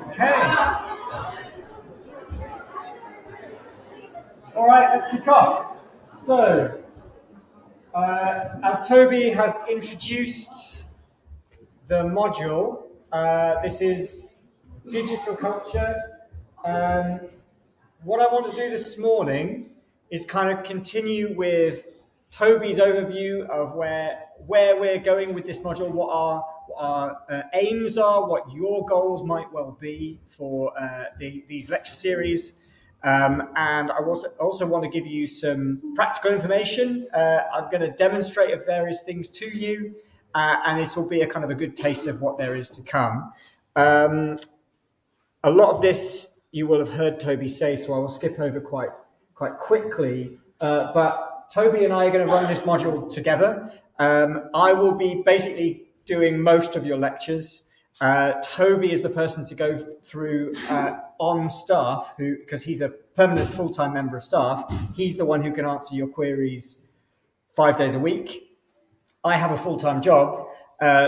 Okay. All right, let's kick off. So, as Toby has introduced the module, this is digital culture. What I want to do this morning is kind of continue with Toby's overview of where we're going with this module, what our aims are, what your goals might well be for these lecture series. And I also want to give you some practical information. I'm going to demonstrate various things to you, and this will be a kind of a good taste of what there is to come. A lot of this you will have heard Toby say, so I will skip over quite quickly. But Toby and I are going to run this module together. I will be basically doing most of your lectures. Toby is the person to go through on staff, because he's a permanent full-time member of staff. He's the one who can answer your queries 5 days a week. I have a full-time job,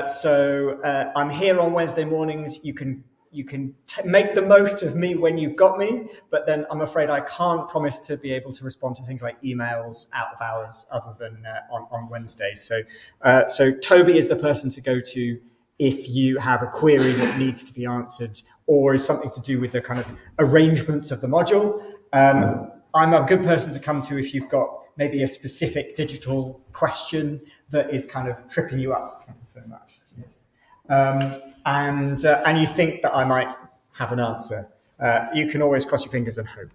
so I'm here on Wednesday mornings. You can make the most of me when you've got me, but then I'm afraid I can't promise to be able to respond to things like emails out of hours other than on Wednesdays. So Toby is the person to go to if you have a query that needs to be answered or is something to do with the kind of arrangements of the module. I'm a good person to come to if you've got maybe a specific digital question that is kind of tripping you up. Thank you so much. And you think that I might have an answer. You can always cross your fingers and hope.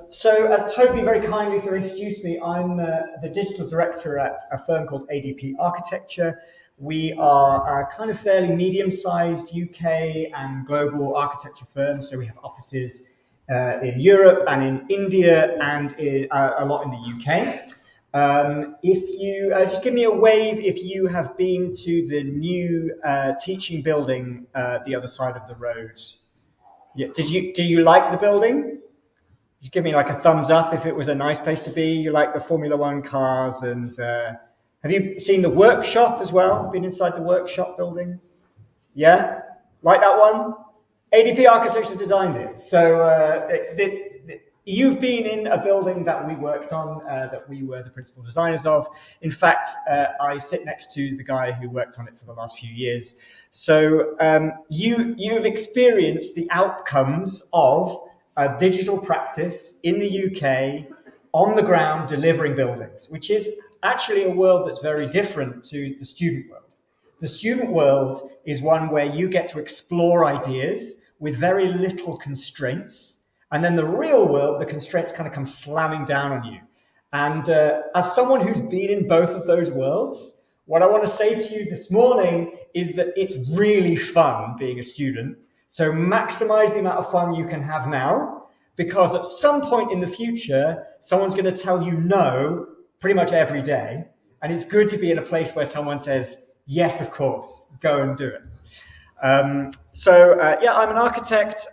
So as Toby very kindly introduced me, I'm the digital director at a firm called ADP Architecture. We are a kind of fairly medium-sized UK and global architecture firm. So we have offices in Europe and in India and a lot in the UK. If you just give me a wave if you have been to the new teaching building the other side of the road. Yeah. Do you like the building? Just give me like a thumbs up if it was a nice place to be. You like the Formula One cars, and have you seen the workshop as well? Been inside the workshop building? Yeah, like that one. ADP Architecture designed it. So you've been in a building that we worked on, that we were the principal designers of. In fact, I sit next to the guy who worked on it for the last few years. So you've experienced the outcomes of a digital practice in the UK on the ground delivering buildings, which is actually a world that's very different to the student world. The student world is one where you get to explore ideas with very little constraints. And then the real world, the constraints kind of come slamming down on you. And as someone who's been in both of those worlds, what I want to say to you this morning is that it's really fun being a student. So maximize the amount of fun you can have now, because at some point in the future, someone's going to tell you no pretty much every day. And it's good to be in a place where someone says, yes, of course, go and do it. Yeah, I'm an architect.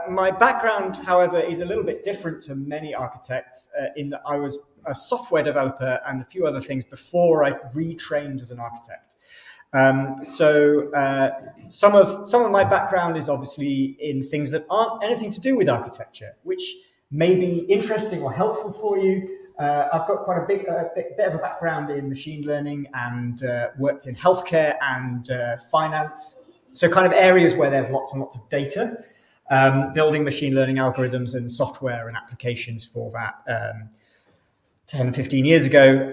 My background, however, is a little bit different to many architects in that I was a software developer and a few other things before I retrained as an architect. Some of my background is obviously in things that aren't anything to do with architecture, which may be interesting or helpful for you. I've got quite a bit of a background in machine learning and worked in healthcare and finance. So kind of areas where there's lots and lots of data, building machine learning algorithms and software and applications for that 10, 15 years ago.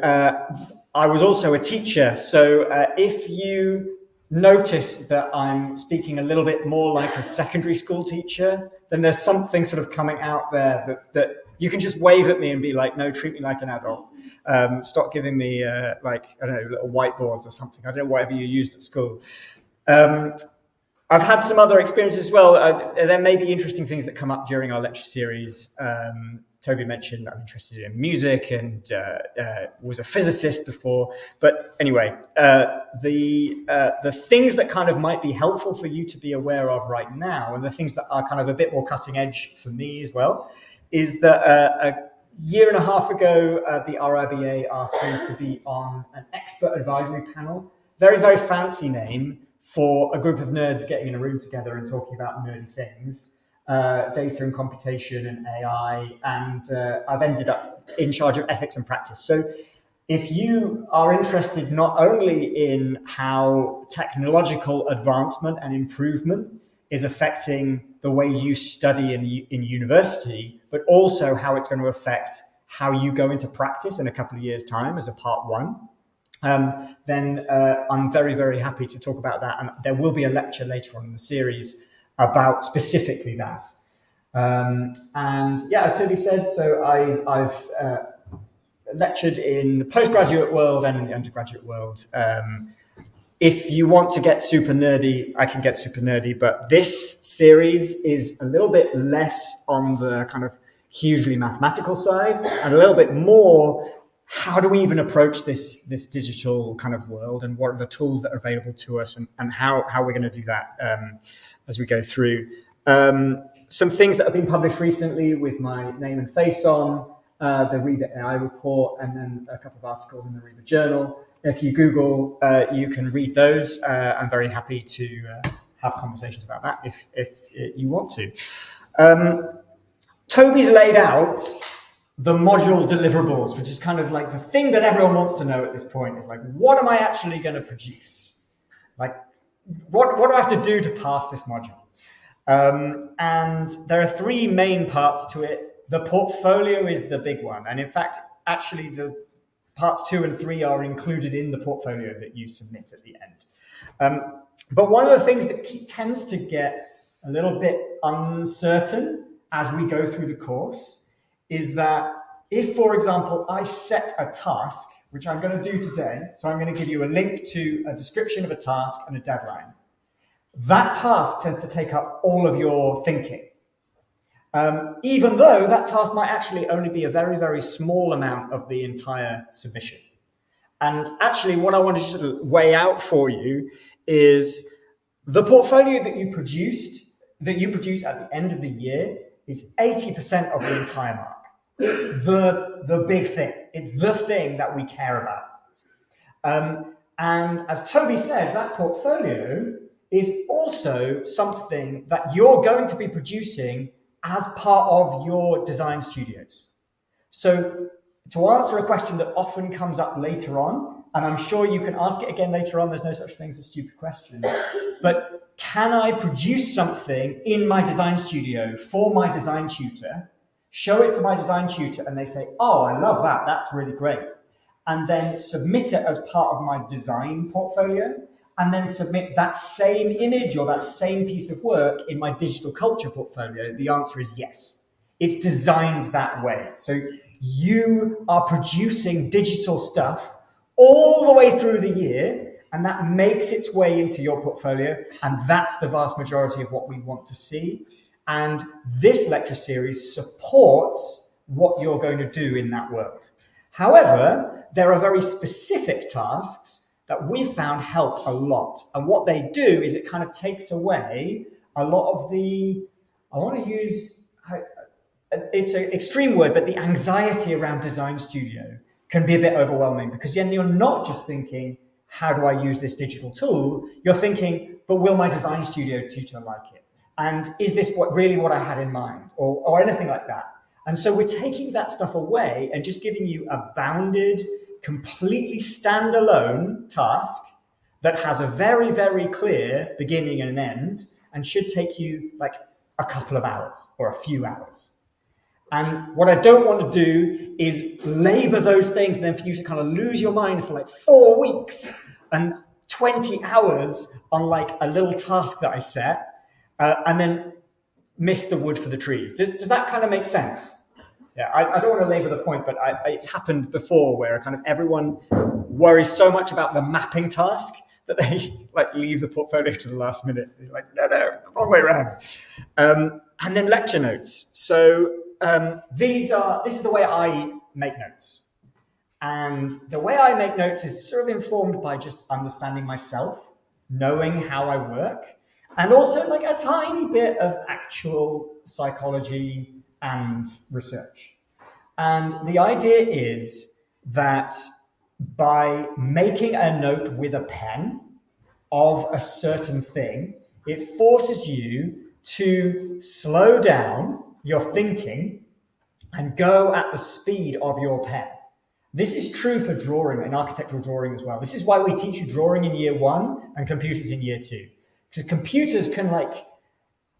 I was also a teacher. So if you notice that I'm speaking a little bit more like a secondary school teacher, then there's something sort of coming out there that you can just wave at me and be like, no, treat me like an adult. Stop giving me little whiteboards or something. I don't know, whatever you used at school. I've had some other experiences as well. There may be interesting things that come up during our lecture series. Toby mentioned I'm interested in music and was a physicist before. But anyway, the things that kind of might be helpful for you to be aware of right now, and the things that are kind of a bit more cutting edge for me as well, is that a year and a half ago, the RIBA asked me to be on an expert advisory panel. Very, very fancy name for a group of nerds getting in a room together and talking about nerdy things. Data and computation and AI, and I've ended up in charge of ethics and practice. So if you are interested not only in how technological advancement and improvement is affecting the way you study in university, but also how it's going to affect how you go into practice in a couple of years' time as a part one, then I'm very, very happy to talk about that. And there will be a lecture later on in the series about specifically that. And yeah, as Toby said, so I've lectured in the postgraduate world and in the undergraduate world. If you want to get super nerdy, I can get super nerdy, but this series is a little bit less on the kind of hugely mathematical side and a little bit more, how do we even approach this digital kind of world, and what are the tools that are available to us, and how we're going to do that as we go through. Some things that have been published recently with my name and face on, the Reba AI report, and then a couple of articles in the Reba Journal. If you Google, you can read those. I'm very happy to have conversations about that if you want to. Toby's laid out the module deliverables, which is kind of like the thing that everyone wants to know at this point, is like, what am I actually going to produce? Like, what do I have to do to pass this module? And there are three main parts to it. The portfolio is the big one. And in fact, actually, the parts 2 and 3 are included in the portfolio that you submit at the end. But one of the things that tends to get a little bit uncertain as we go through the course is that if, for example, I set a task, which I'm going to do today, so I'm going to give you a link to a description of a task and a deadline. That task tends to take up all of your thinking, even though that task might actually only be a very, very small amount of the entire submission. And actually, what I want to sort of weigh out for you is the portfolio that you produce at the end of the year is 80% of the entire mark. It's the big thing. It's the thing that we care about. And as Toby said, that portfolio is also something that you're going to be producing as part of your design studios. So to answer a question that often comes up later on, and I'm sure you can ask it again later on, there's no such thing as a stupid question, but can I produce something in my design studio for my design tutor, show it to my design tutor, and they say, oh, I love that, that's really great, and then submit it as part of my design portfolio, and then submit that same image or that same piece of work in my digital culture portfolio? The answer is yes. It's designed that way. So you are producing digital stuff all the way through the year, and that makes its way into your portfolio, and that's the vast majority of what we want to see. And this lecture series supports what you're going to do in that world. However, there are very specific tasks that we found help a lot. And what they do is it kind of takes away a lot of the, I want to use, it's an extreme word, but the anxiety around Design Studio can be a bit overwhelming, because then you're not just thinking, how do I use this digital tool? You're thinking, but will my Design Studio tutor like it? And is this really what I had in mind? Or anything like that. And so we're taking that stuff away and just giving you a bounded, completely standalone task that has a very, very clear beginning and end, and should take you like a couple of hours or a few hours. And what I don't want to do is labor those things and then for you to kind of lose your mind for like 4 weeks and 20 hours on like a little task that I set, and then miss the wood for the trees. Does that kind of make sense? Yeah, I don't want to labor the point, but it's happened before where kind of everyone worries so much about the mapping task that they like leave the portfolio to the last minute. They're like, no, wrong way around. And then lecture notes. So this is the way I make notes. And the way I make notes is sort of informed by just understanding myself, knowing how I work, and also like a tiny bit of actual psychology and research. And the idea is that by making a note with a pen of a certain thing, it forces you to slow down your thinking and go at the speed of your pen. This is true for drawing and architectural drawing as well. This is why we teach you drawing in year 1 and computers in year 2. Because computers can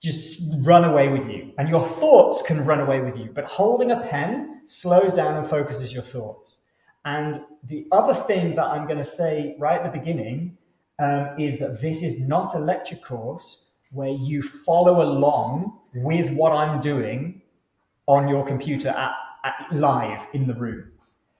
just run away with you, and your thoughts can run away with you. But holding a pen slows down and focuses your thoughts. And the other thing that I'm going to say right at the beginning is that this is not a lecture course where you follow along with what I'm doing on your computer live in the room.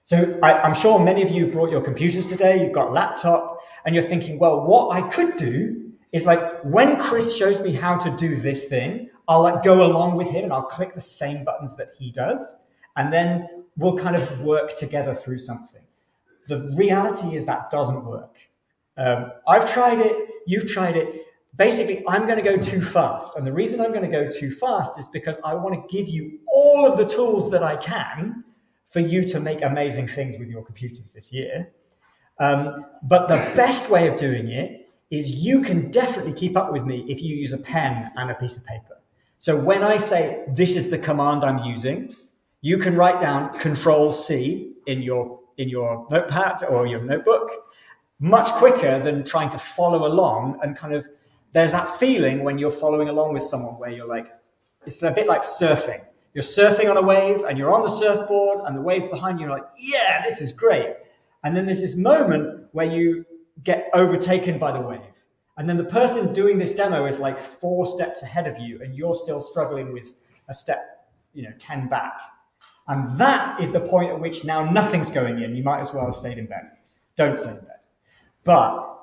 So I'm sure many of you brought your computers today, you've got a laptop, and you're thinking, well, what I could do is when Chris shows me how to do this thing, I'll go along with him and I'll click the same buttons that he does, and then we'll kind of work together through something. The reality is that doesn't work. I've tried it, you've tried it. Basically, I'm going to go too fast. And the reason I'm going to go too fast is because I want to give you all of the tools that I can for you to make amazing things with your computers this year. But the best way of doing it is you can definitely keep up with me if you use a pen and a piece of paper. So when I say, this is the command I'm using, you can write down Control-C in your notepad or your notebook much quicker than trying to follow along and there's that feeling when you're following along with someone where you're it's a bit like surfing. You're surfing on a wave and you're on the surfboard and the wave behind you, you're yeah, this is great. And then there's this moment where you get overtaken by the wave. And then the person doing this demo is 4 steps ahead of you and you're still struggling with a step, 10 back. And that is the point at which now nothing's going in. You might as well have stayed in bed. Don't stay in bed. But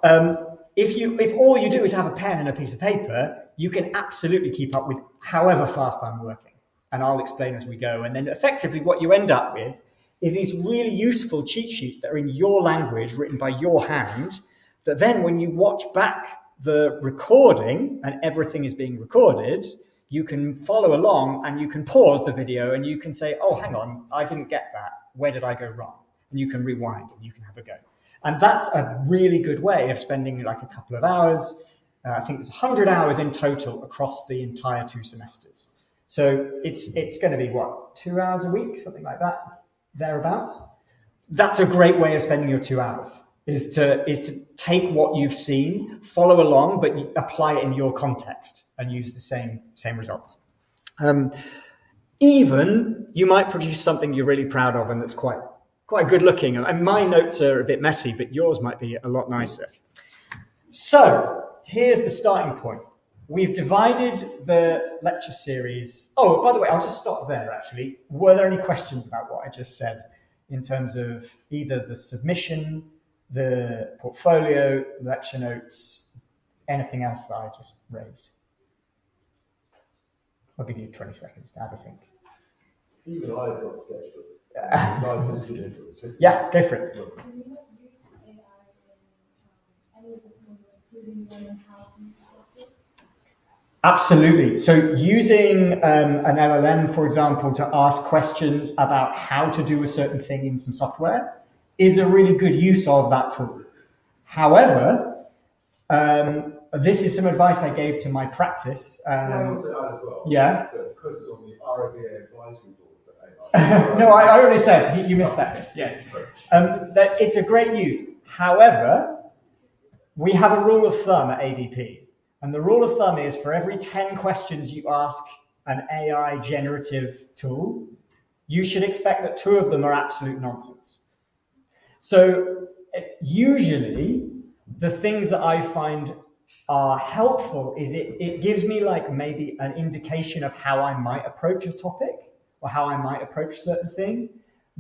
if all you do is have a pen and a piece of paper, you can absolutely keep up with however fast I'm working. And I'll explain as we go. And then effectively what you end up with is these really useful cheat sheets that are in your language, written by your hand, that then when you watch back the recording and everything is being recorded, you can follow along and you can pause the video and you can say, oh, hang on, I didn't get that. Where did I go wrong? And you can rewind and you can have a go. And that's a really good way of spending a couple of hours. I think there's 100 hours in total across the entire 2 semesters. So it's going to be, 2 hours a week, something like that, thereabouts. That's a great way of spending your 2 hours, is to take what you've seen, follow along, but apply it in your context and use the same results. Even you might produce something you're really proud of and that's quite good looking. And my notes are a bit messy, but yours might be a lot nicer. So here's the starting point. We've divided the lecture series. Oh, by the way, I'll just stop there, actually. Were there any questions about what I just said in terms of either the submission, the portfolio, lecture notes, anything else that I just raised? I'll give you 20 seconds to have a think. Even I've got sketchbook. Yeah, go for it. Can you not use AI in any of this model, including learning how to use the software? Absolutely. So using an LLM, for example, to ask questions about how to do a certain thing in some software is a really good use of that tool. However, this is some advice I gave to my practice. I also add as well. Yeah. Chris is on the RIBA advisory board for AI. No, I already said, you missed that. Yeah. That it's a great use. However, we have a rule of thumb at ADP. And the rule of thumb is for every 10 questions you ask an AI generative tool, you should expect that 2 of them are absolute nonsense. So usually the things that I find are helpful is it gives me maybe an indication of how I might approach a topic or how I might approach a certain thing.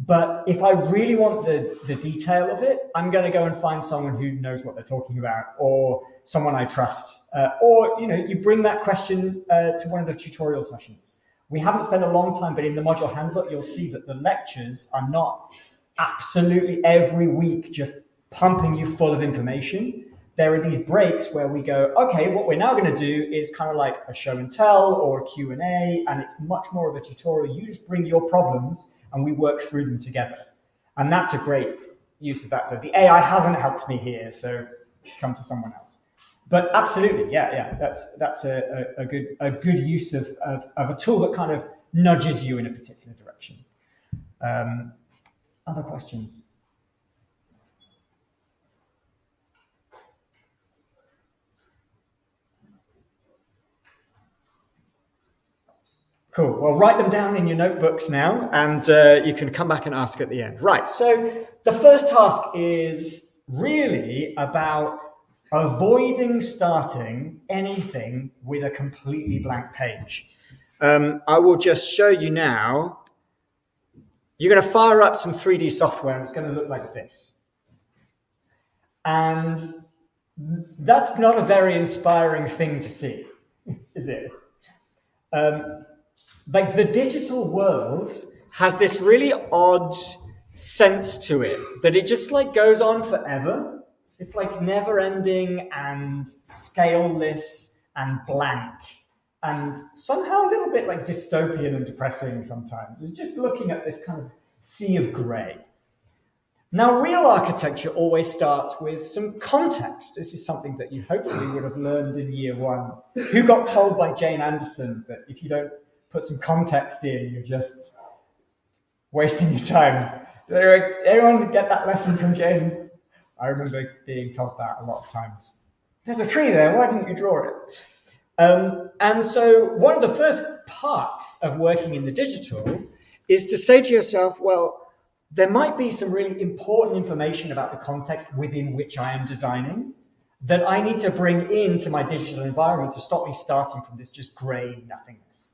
But if I really want the detail of it, I'm going to go and find someone who knows what they're talking about, or someone I trust, or you bring that question to one of the tutorial sessions, We haven't spent a long time, but in the module handbook, you'll see that the lectures are not absolutely every week just pumping you full of information. There are these breaks where we go, okay, what we're now going to do is kind of like a show and tell or a Q&A, and it's much more of a tutorial. You just bring your problems and we work through them together. And that's a great use of that. So the AI hasn't helped me here, so come to someone else. But absolutely, yeah, that's a good use of a tool that kind of nudges you in a particular direction. Other questions? Cool. Well, write them down in your notebooks now, and you can come back and ask at the end. Right. So the first task is really about avoiding starting anything with a completely blank page. I will just show you now. You're going to fire up some 3D software, and it's going to look like this. And that's not a very inspiring thing to see, is it? Like the digital world has this really odd sense to it that it just like goes on forever. It's like never ending and scaleless and blank and somehow a little bit like dystopian and depressing sometimes. It's just looking at this kind of sea of grey. Now, real architecture always starts with some context. This is something that you hopefully would have learned in year one. Who got told by Jane Anderson that if you don't put some context in, you're just wasting your time? Did anyone get that lesson from Jane? I remember being told that a lot of times. There's a tree there, why didn't you draw it? And so one of the first parts of working in the digital is to say to yourself, well, there might be some really important information about the context within which I am designing that I need to bring into my digital environment to stop me starting from this just grey nothingness.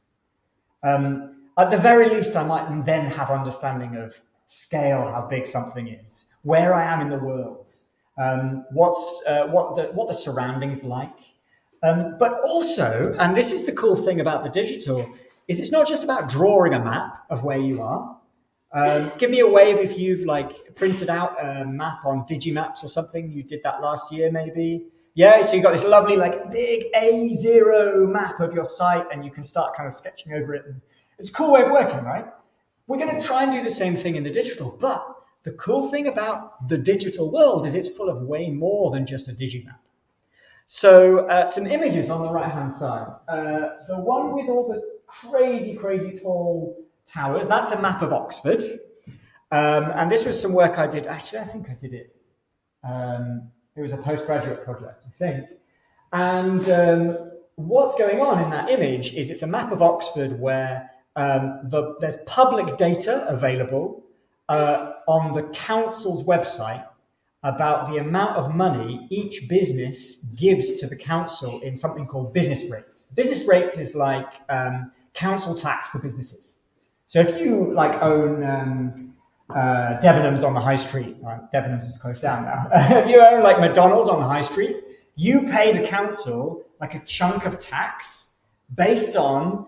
At the very least, I might then have understanding of scale, how big something is, where I am in the world, what the surroundings like. But also, and this is the cool thing about the digital, is it's not just about drawing a map of where you are. Give me a wave if you've like printed out a map on Digimaps or something. You did that last year, maybe. Yeah, so you've got this lovely like big A0 map of your site and you can start kind of sketching over it. And it's a cool way of working, right? We're going to try and do the same thing in the digital, but the cool thing about the digital world is it's full of way more than just a digimap. So some images on the right-hand side. The one with all the crazy, crazy tall towers, that's a map of Oxford. And this was some work I did. Actually, I think I did it. It was a postgraduate project, I think. And what's going on in that image is it's a map of Oxford where there's public data available on the council's website about the amount of money each business gives to the council in something called business rates. Business rates is like council tax for businesses. So if you like own Debenhams on the high street, right? Debenhams is closed down now. If you own like McDonald's on the high street, you pay the council like a chunk of tax based on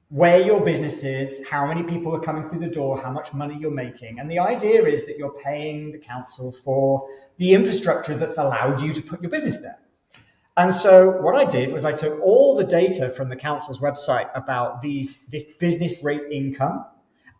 where your business is, how many people are coming through the door, how much money you're making. And the idea is that you're paying the council for the infrastructure that's allowed you to put your business there. And so what I did was I took all the data from the council's website about this business rate income,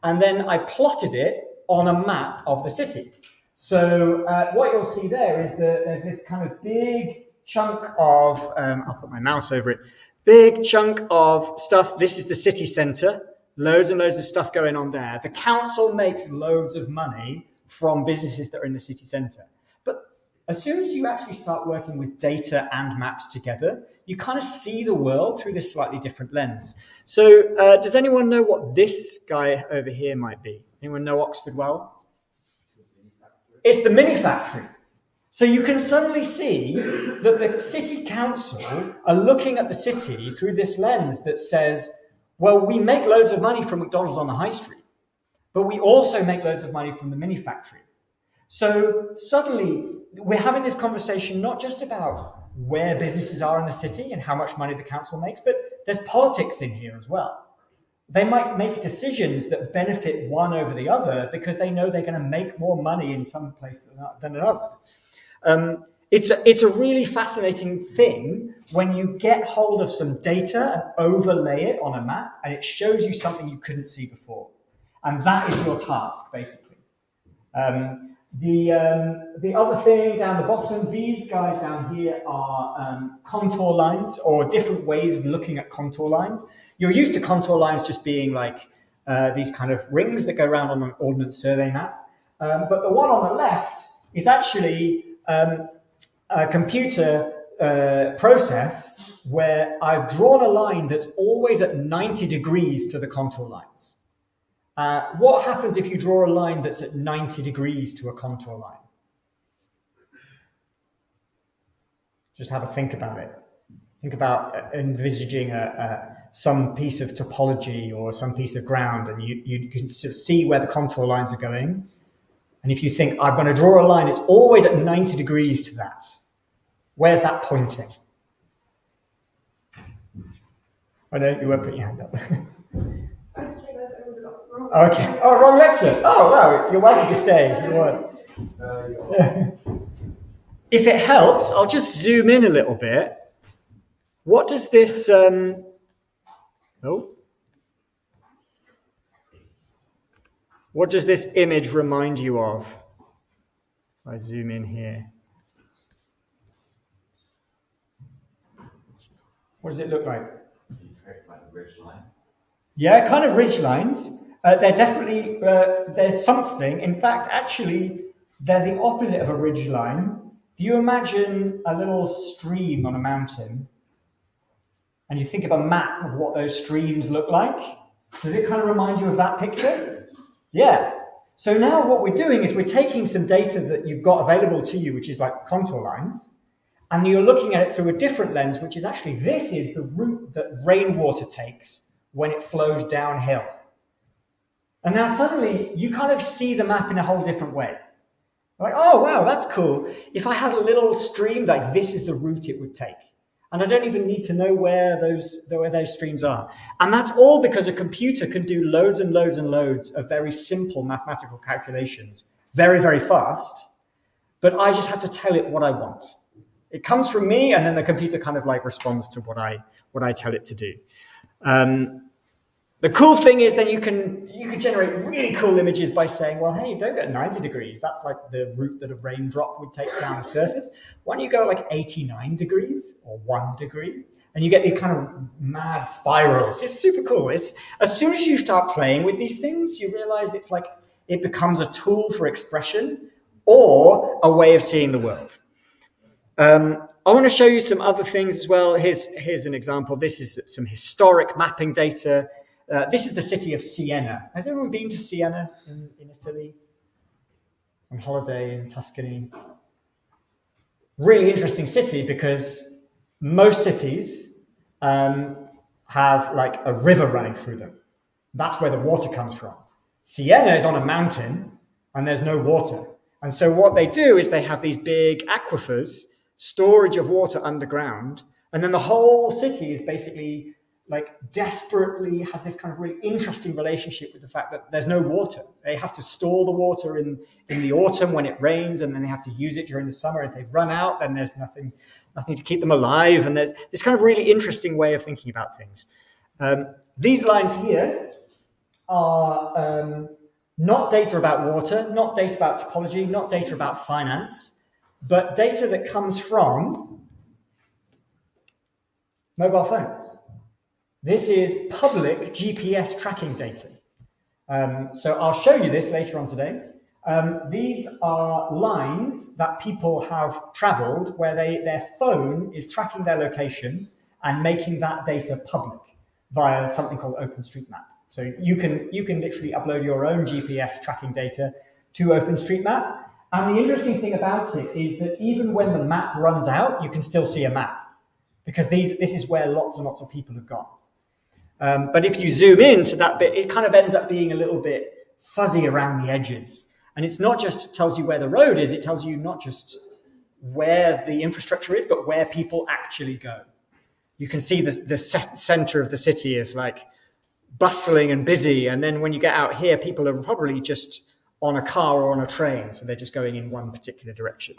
and then I plotted it on a map of the city. So what you'll see there is that there's this kind of big chunk of, I'll put my mouse over it, big chunk of stuff. This is the city centre, loads and loads of stuff going on there. The council makes loads of money from businesses that are in the city centre. But as soon as you actually start working with data and maps together, you kind of see the world through this slightly different lens. So does anyone know what this guy over here might be? Anyone know Oxford well? It's the mini factory. So you can suddenly see that the city council are looking at the city through this lens that says, well, we make loads of money from McDonald's on the high street, but we also make loads of money from the mini factory. So suddenly we're having this conversation not just about where businesses are in the city and how much money the council makes, but there's politics in here as well. they might make decisions that benefit one over the other because they know they're going to make more money in some place than another. It's a really fascinating thing when you get hold of some data and overlay it on a map, and it shows you something you couldn't see before. And that is your task, basically. The other thing down the bottom, these guys down here are contour lines, or different ways of looking at contour lines. You're used to contour lines just being like these kind of rings that go around on an ordnance survey map. But the one on the left is actually a computer process where I've drawn a line that's always at 90 degrees to the contour lines. What happens if you draw a line that's at 90 degrees to a contour line? Just have a think about it. Think about envisaging some piece of topology or some piece of ground, and you can see where the contour lines are going. And if you think, I'm going to draw a line, it's always at 90 degrees to that. Where's that pointing? Oh no, you won't put your hand up. Okay. Oh, wrong lecture. Oh, wow. You're welcome to stay if you want. If it helps, I'll just zoom in a little bit. What does this... What does this image remind you of? If I zoom in here. What does it look like? Like ridge lines. Yeah, kind of ridge lines. They're definitely, there's something. In fact, actually, they're the opposite of a ridge line. If you imagine a little stream on a mountain, and you think of a map of what those streams look like, does it kind of remind you of that picture? Yeah. So now what we're doing is we're taking some data that you've got available to you, which is like contour lines, and you're looking at it through a different lens, which is actually, this is the route that rainwater takes when it flows downhill. And now suddenly you kind of see the map in a whole different way. Like, oh, wow, that's cool. If I had a little stream, like this is the route it would take. And I don't even need to know where those streams are. And that's all because a computer can do loads and loads and loads of very simple mathematical calculations very, very fast. But I just have to tell it what I want. It comes from me, and then the computer kind of like responds to what I tell it to do. The cool thing is then you can generate really cool images by saying, well, hey, don't go at 90 degrees. That's like the route that a raindrop would take down the surface. Why don't you go at like 89 degrees or 1 degree? And you get these kind of mad spirals. It's super cool. It's as soon as you start playing with these things, you realize it's like it becomes a tool for expression or a way of seeing the world. I want to show you some other things as well. Here's an example. This is some historic mapping data. This is the city of Siena. Has everyone been to Siena in Italy? On holiday in Tuscany? Really interesting city because most cities have like a river running through them. That's where the water comes from. Siena is on a mountain and there's no water. And so what they do is they have these big aquifers, storage of water underground, and then the whole city is basically like desperately has this kind of really interesting relationship with the fact that there's no water. They have to store the water in the autumn when it rains, and then they have to use it during the summer. If they run out, then there's nothing to keep them alive. And there's this kind of really interesting way of thinking about things. These lines here are not data about water, not data about topology, not data about finance, but data that comes from mobile phones. This is public GPS tracking data. So I'll show you this later on today. These are lines that people have traveled where their phone is tracking their location and making that data public via something called OpenStreetMap. So you can literally upload your own GPS tracking data to OpenStreetMap. And the interesting thing about it is that even when the map runs out, you can still see a map because this is where lots and lots of people have gone. But if you zoom into that bit, it kind of ends up being a little bit fuzzy around the edges. And it's not just tells you where the road is, it tells you not just where the infrastructure is, but where people actually go. You can see the center of the city is like bustling and busy. And then when you get out here, people are probably just on a car or on a train, so they're just going in one particular direction.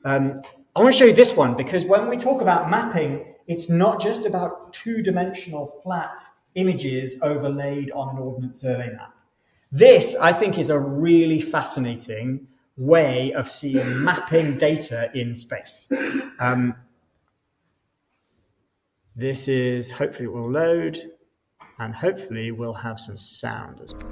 I want to show you this one, because when we talk about mapping, it's not just about two-dimensional flat images overlaid on an Ordnance Survey map. This, I think, is a really fascinating way of seeing mapping data in space. This is, hopefully it will load, and hopefully we'll have some sound as well.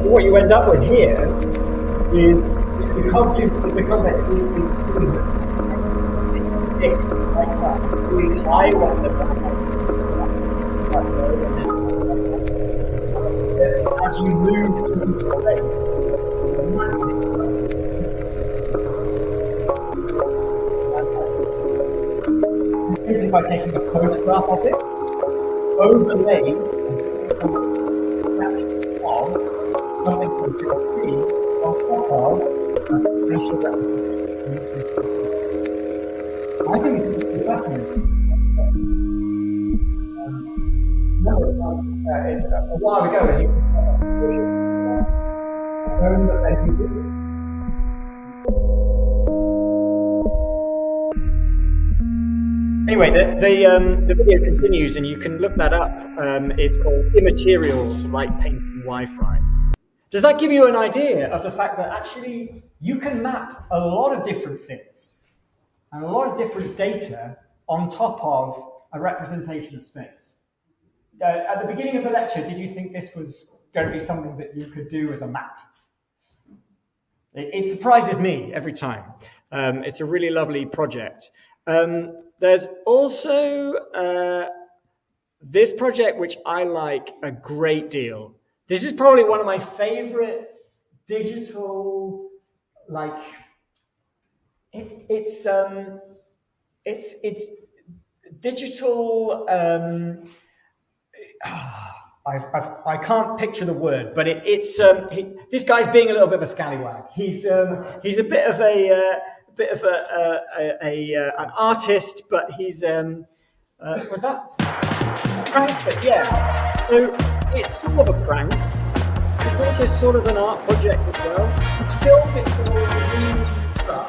What you end up with here is, because it lights up really high when as you move through the lake, simply by taking a photograph of it, overlay something from 3 on top of a spatial representation. I think it's really fascinating. It's a while ago, as you can Anyway, the video continues, and you can look that up. It's called Immaterials, Light Painting Wi-Fi. Does that give you an idea of the fact that actually you can map a lot of different things and a lot of different data on top of a representation of space? At the beginning of the lecture, did you think this was going to be something that you could do as a map? It surprises me every time. It's a really lovely project. There's also this project, which I like a great deal. This is probably one of my favorite digital, it's digital. I can't picture the word, but this guy's being a little bit of a scallywag. He's a bit of an artist, but he's was that prankster? Yeah. So it's sort of a prank. It's also sort of an art project as well. He's filmed this all with stuff.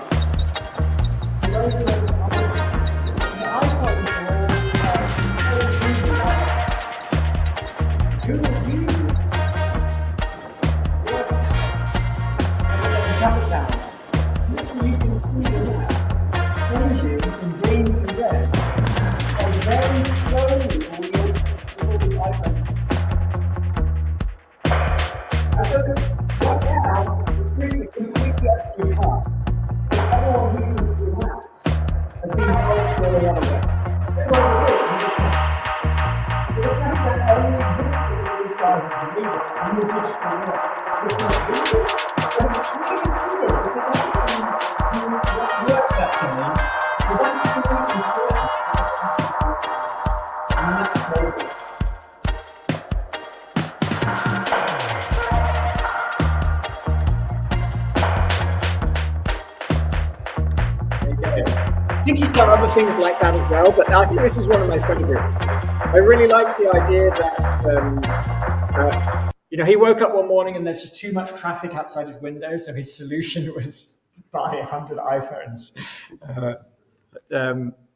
I think he's done done other things like that as well, but I think this is one of my favorites. I really like the idea that, he woke up one morning and there's just too much traffic outside his window, so his solution was to buy 100 iPhones.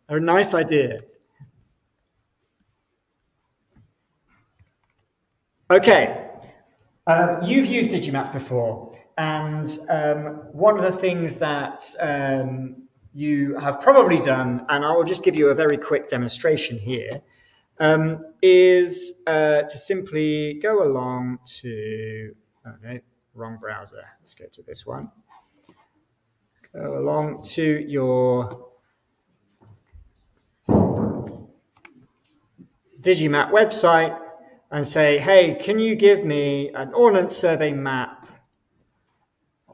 A nice idea. Okay, you've used Digimaps before, and one of the things that you have probably done, and I will just give you a very quick demonstration here, is to simply go along to, wrong browser, let's go to this one. Go along to your Digimap website and say, hey, can you give me an ordnance survey map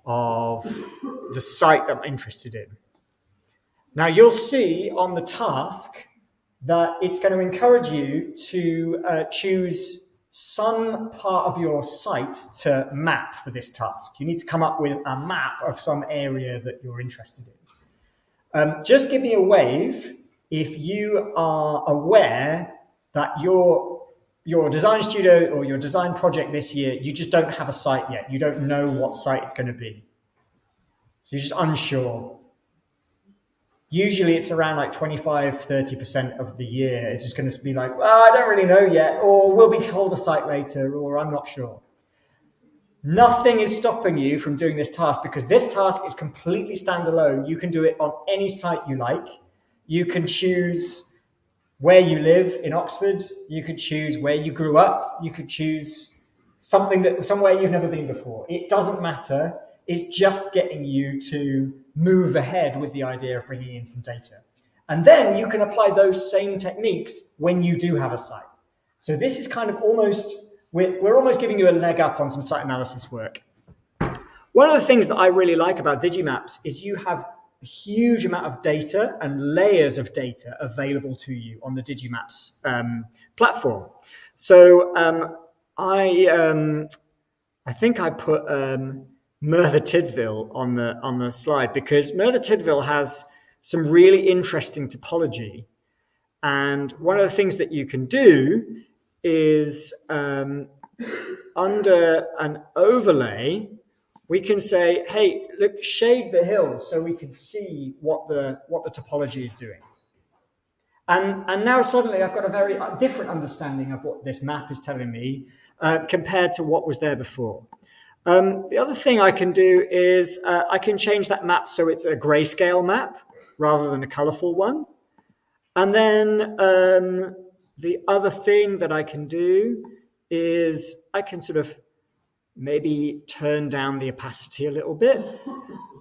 of the site that I'm interested in? Now you'll see on the task that it's going to encourage you to choose some part of your site to map for this task. You need to come up with a map of some area that you're interested in. Just give me a wave if you are aware that your design studio or your design project this year, you just don't have a site yet. You don't know what site it's going to be. So you're just unsure. Usually it's around like 25-30% of the year. It's just going to be like, well, I don't really know yet, or we'll be told a site later, or I'm not sure. Nothing is stopping you from doing this task because this task is completely standalone. You can do it on any site you like. You can choose where you live in Oxford. You could choose where you grew up. You could choose somewhere you've never been before. It doesn't matter. It's just getting you to move ahead with the idea of bringing in some data. And then you can apply those same techniques when you do have a site. So this is kind of we're almost giving you a leg up on some site analysis work. One of the things that I really like about Digimaps is you have a huge amount of data and layers of data available to you on the Digimaps platform. So I think I put Merthyr Tydfil on the slide because Merthyr Tydfil has some really interesting topology. And one of the things that you can do is under an overlay, we can say, hey, look, shade the hills so we can see what the topology is doing. And now suddenly I've got a very different understanding of what this map is telling me compared to what was there before. The other thing I can do is I can change that map so it's a grayscale map rather than a colorful one. And then the other thing that I can do is I can sort of maybe turn down the opacity a little bit.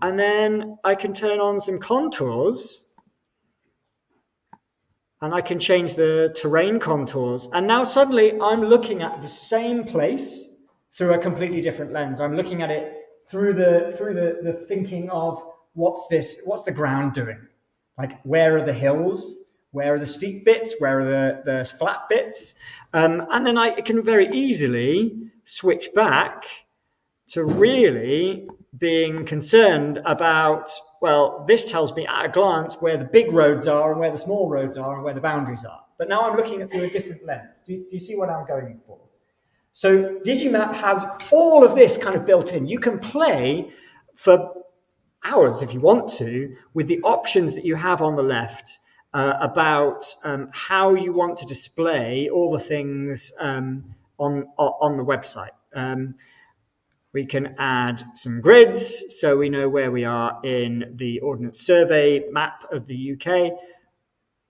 And then I can turn on some contours. And I can change the terrain contours. And now suddenly I'm looking at the same place through a completely different lens. I'm looking at it through the thinking of what's the ground doing? Like, where are the hills? Where are the steep bits? Where are the flat bits? And then I can very easily switch back to really being concerned about, well, this tells me at a glance where the big roads are and where the small roads are and where the boundaries are. But now I'm looking at through a different lens. Do you see what I'm going for? So Digimap has all of this kind of built in. You can play for hours if you want to with the options that you have on the left about how you want to display all the things on the website. We can add some grids so we know where we are in the Ordnance Survey map of the UK.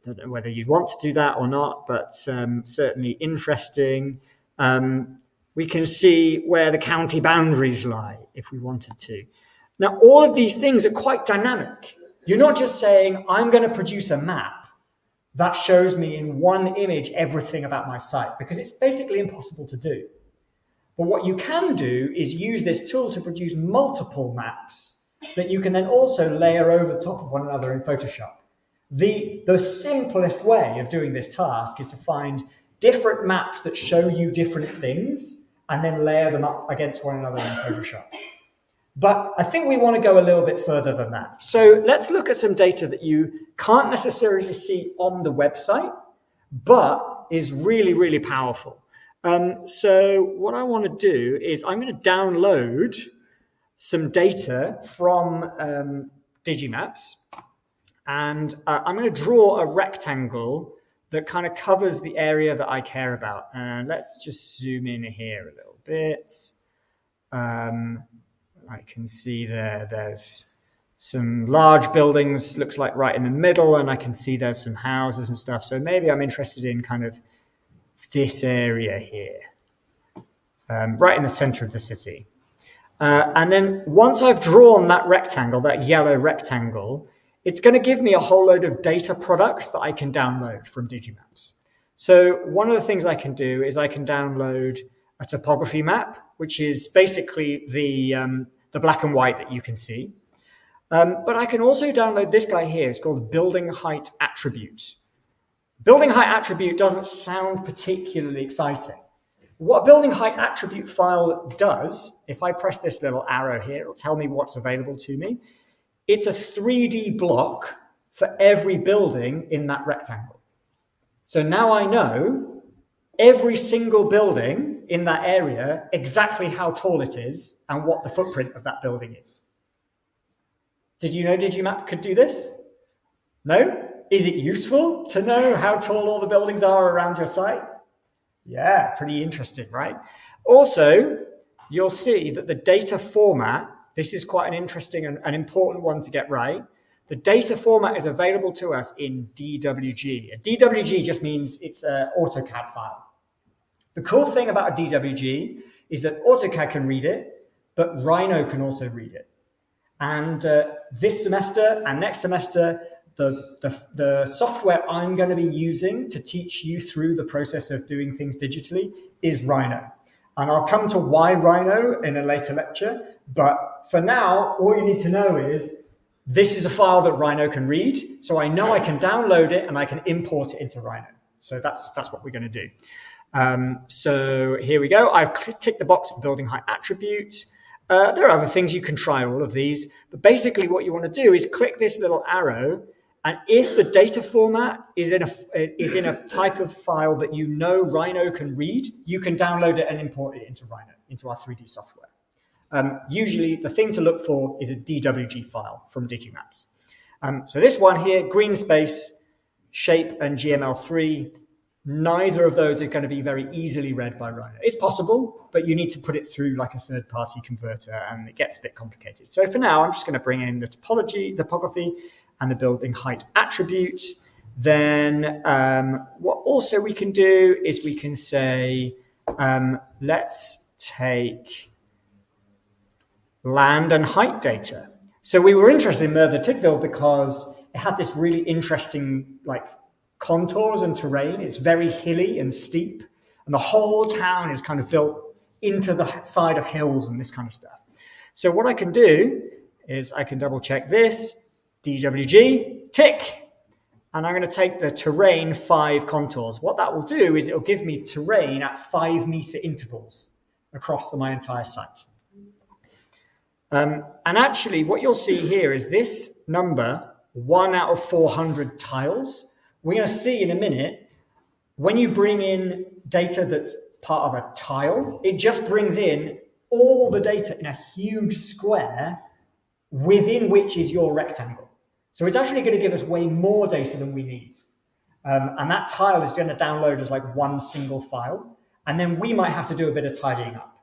Don't know whether you'd want to do that or not, but certainly interesting. We can see where the county boundaries lie if we wanted to. Now, all of these things are quite dynamic. You're not just saying, I'm going to produce a map that shows me in one image everything about my site, because it's basically impossible to do. But what you can do is use this tool to produce multiple maps that you can then also layer over the top of one another in Photoshop. The simplest way of doing this task is to find different maps that show you different things and then layer them up against one another in Photoshop. But I think we want to go a little bit further than that. So let's look at some data that you can't necessarily see on the website, but is really, really powerful. So what I want to do is I'm going to download some data from Digimaps, and I'm going to draw a rectangle that kind of covers the area that I care about. And let's just zoom in here a little bit. I can see there's some large buildings, looks like right in the middle, and I can see there's some houses and stuff. So maybe I'm interested in kind of this area here, right in the center of the city. And then once I've drawn that rectangle, that yellow rectangle, it's going to give me a whole load of data products that I can download from Digimaps. So one of the things I can do is I can download a topography map, which is basically the black and white that you can see. But I can also download this guy here. It's called Building Height Attribute. Building Height Attribute doesn't sound particularly exciting. What a building height attribute file does, if I press this little arrow here, it'll tell me what's available to me. It's a 3D block for every building in that rectangle. So now I know every single building in that area, exactly how tall it is and what the footprint of that building is. Did you know Digimap could do this? No? Is it useful to know how tall all the buildings are around your site? Yeah, pretty interesting, right? Also, you'll see that the data format, this is quite an interesting and an important one to get right. The data format is available to us in DWG. A DWG just means it's an AutoCAD file. The cool thing about a DWG is that AutoCAD can read it, but Rhino can also read it. And this semester and next semester, the software I'm going to be using to teach you through the process of doing things digitally is Rhino. And I'll come to why Rhino in a later lecture. But for now, all you need to know is this is a file that Rhino can read. So I know I can download it and I can import it into Rhino. So that's what we're going to do. So here we go. I've ticked the box for building height attribute. There are other things you can try all of these. But basically what you want to do is click this little arrow. And if the data format is in a type of file that you know Rhino can read, you can download it and import it into Rhino, into our 3D software. Usually the thing to look for is a DWG file from Digimaps. So this one here, green space, shape, and GML3, neither of those are going to be very easily read by Rhino. It's possible, but you need to put it through like a third-party converter, and it gets a bit complicated. So for now, I'm just going to bring in the topography, and the building height attribute. Then what also we can do is we can say, let's take land and height data. So we were interested in Merthyr Tydfil because it had this really interesting like contours and terrain. It's very hilly and steep, and the whole town is kind of built into the side of hills and this kind of stuff. So what I can do is I can double check this, DWG, tick, and I'm going to take the terrain 5 contours. What that will do is it will give me terrain at 5 meter intervals across my entire site. And actually what you'll see here is this number, 1 out of 400 tiles. We're going to see in a minute, when you bring in data that's part of a tile, it just brings in all the data in a huge square within which is your rectangle. So it's actually going to give us way more data than we need. And that tile is going to download as like one single file. And then we might have to do a bit of tidying up.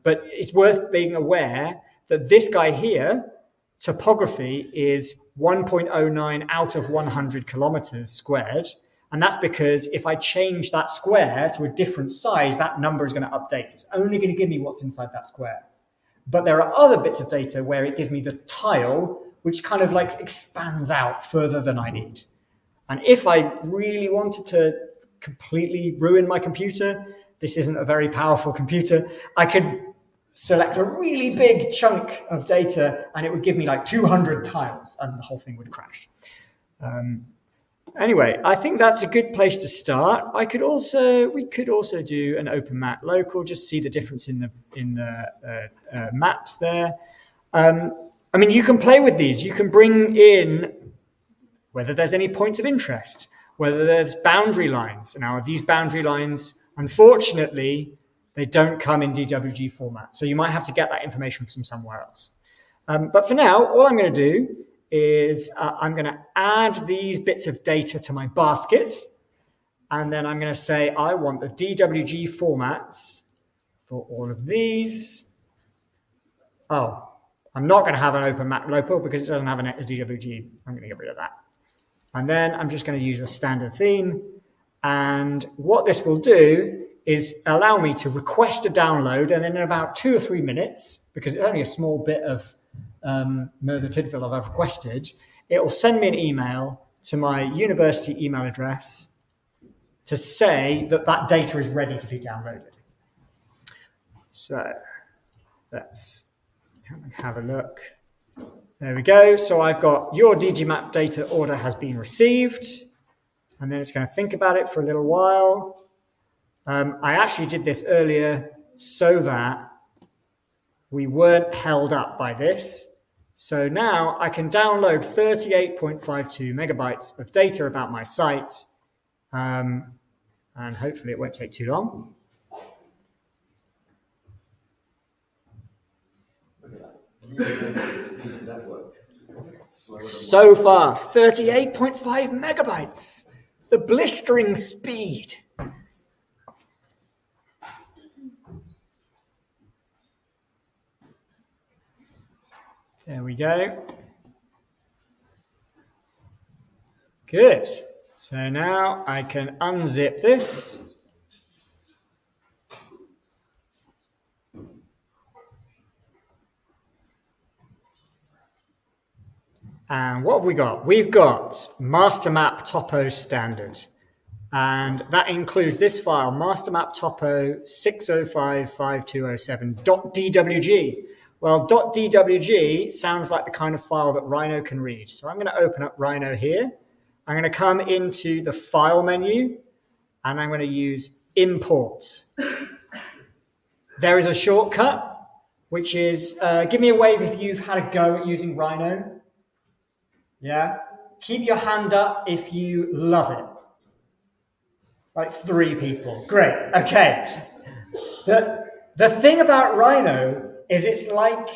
But it's worth being aware that this guy here, topography, is 1.09 out of 100 kilometers squared. And that's because if I change that square to a different size, that number is going to update. It's only going to give me what's inside that square. But there are other bits of data where it gives me the tile, which kind of like expands out further than I need. And if I really wanted to completely ruin my computer, this isn't a very powerful computer, I could select a really big chunk of data and it would give me like 200 tiles and the whole thing would crash. Anyway, I think that's a good place to start. We could also do an open map local, just see the difference in the maps there. I mean, you can play with these. You can bring in whether there's any points of interest, whether there's boundary lines. Now, these boundary lines, unfortunately, they don't come in DWG format. So you might have to get that information from somewhere else. But for now, all I'm going to do is I'm going to add these bits of data to my basket. And then I'm going to say I want the DWG formats for all of these. Oh, I'm not going to have an open map local because it doesn't have a DWG. I'm going to get rid of that. And then I'm just going to use a standard theme. And what this will do is allow me to request a download. And then in about 2 or 3 minutes, because it's only a small bit of Merthyr Tydfil I've requested, it will send me an email to my university email address to say that that data is ready to be downloaded. So let's have a look. There we go. So I've got your DGMap data order has been received. And then it's going to think about it for a little while. I actually did this earlier so that we weren't held up by this. So now I can download 38.52 megabytes of data about my site. And hopefully it won't take too long. So fast, 38.5 megabytes. The blistering speed. There we go. Good. So now I can unzip this. And what have we got? We've got master map topo standard. And that includes this file, mastermap topo 6055207.dwg. Well, .dwg sounds like the kind of file that Rhino can read. So I'm going to open up Rhino here. I'm going to come into the file menu and I'm going to use import. There is a shortcut, which is, give me a wave if you've had a go at using Rhino. Yeah? Keep your hand up if you love it. Like 3 people. Great. Okay. The thing about Rhino is it's like,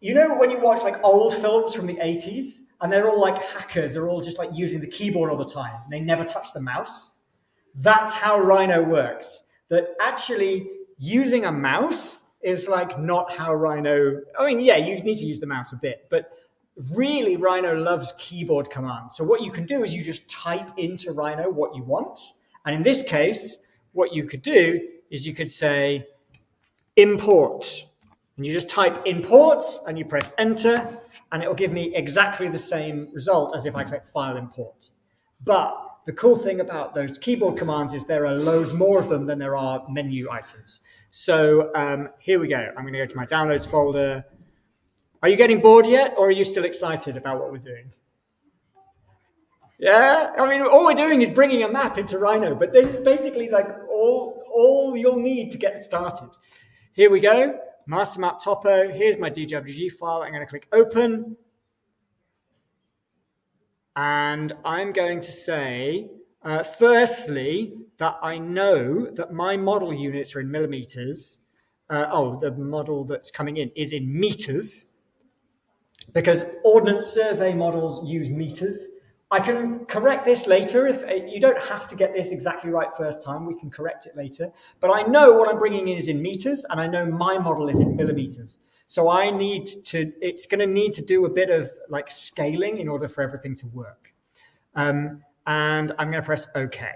you know when you watch like old films from the 80s and they're all like hackers, they're all just like using the keyboard all the time and they never touch the mouse? That's how Rhino works. That actually using a mouse is like not how Rhino, I mean, yeah, you need to use the mouse a bit, but really Rhino loves keyboard commands. So what you can do is you just type into Rhino what you want. And in this case, what you could do is you could say import. And you just type import and you press enter and it will give me exactly the same result as if I click file import. But the cool thing about those keyboard commands is there are loads more of them than there are menu items. So here we go. I'm going to go to my downloads folder. Are you getting bored yet or are you still excited about what we're doing? Yeah, I mean, all we're doing is bringing a map into Rhino, but this is basically like all you'll need to get started. Here we go, master map topo. Here's my DWG file. I'm going to click open. And I'm going to say, firstly, that I know that my model units are in millimeters. The model that's coming in is in meters, because Ordnance Survey models use meters. I can correct this later. If you don't have to get this exactly right first time, we can correct it later. But I know what I'm bringing in is in meters, and I know my model is in millimeters. So it's going to need to do a bit of like scaling in order for everything to work. And I'm going to press OK.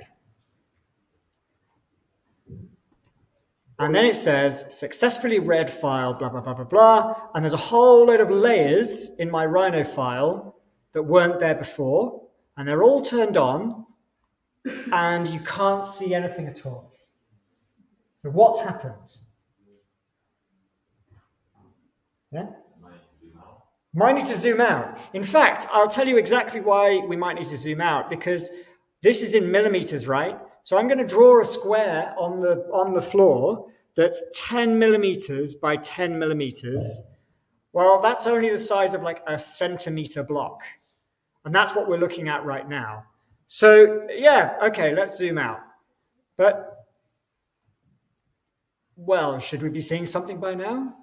And then it says, successfully read file, blah, blah, blah, blah, blah. And there's a whole load of layers in my Rhino file that weren't there before. And they're all turned on. And you can't see anything at all. So what's happened? Yeah? Might need to zoom out. In fact, I'll tell you exactly why we might need to zoom out, because this is in millimeters, right? So I'm going to draw a square on the floor that's 10 millimeters by 10 millimeters. Well, that's only the size of like a centimeter block. And that's what we're looking at right now. So yeah, okay, let's zoom out. But, well, should we be seeing something by now?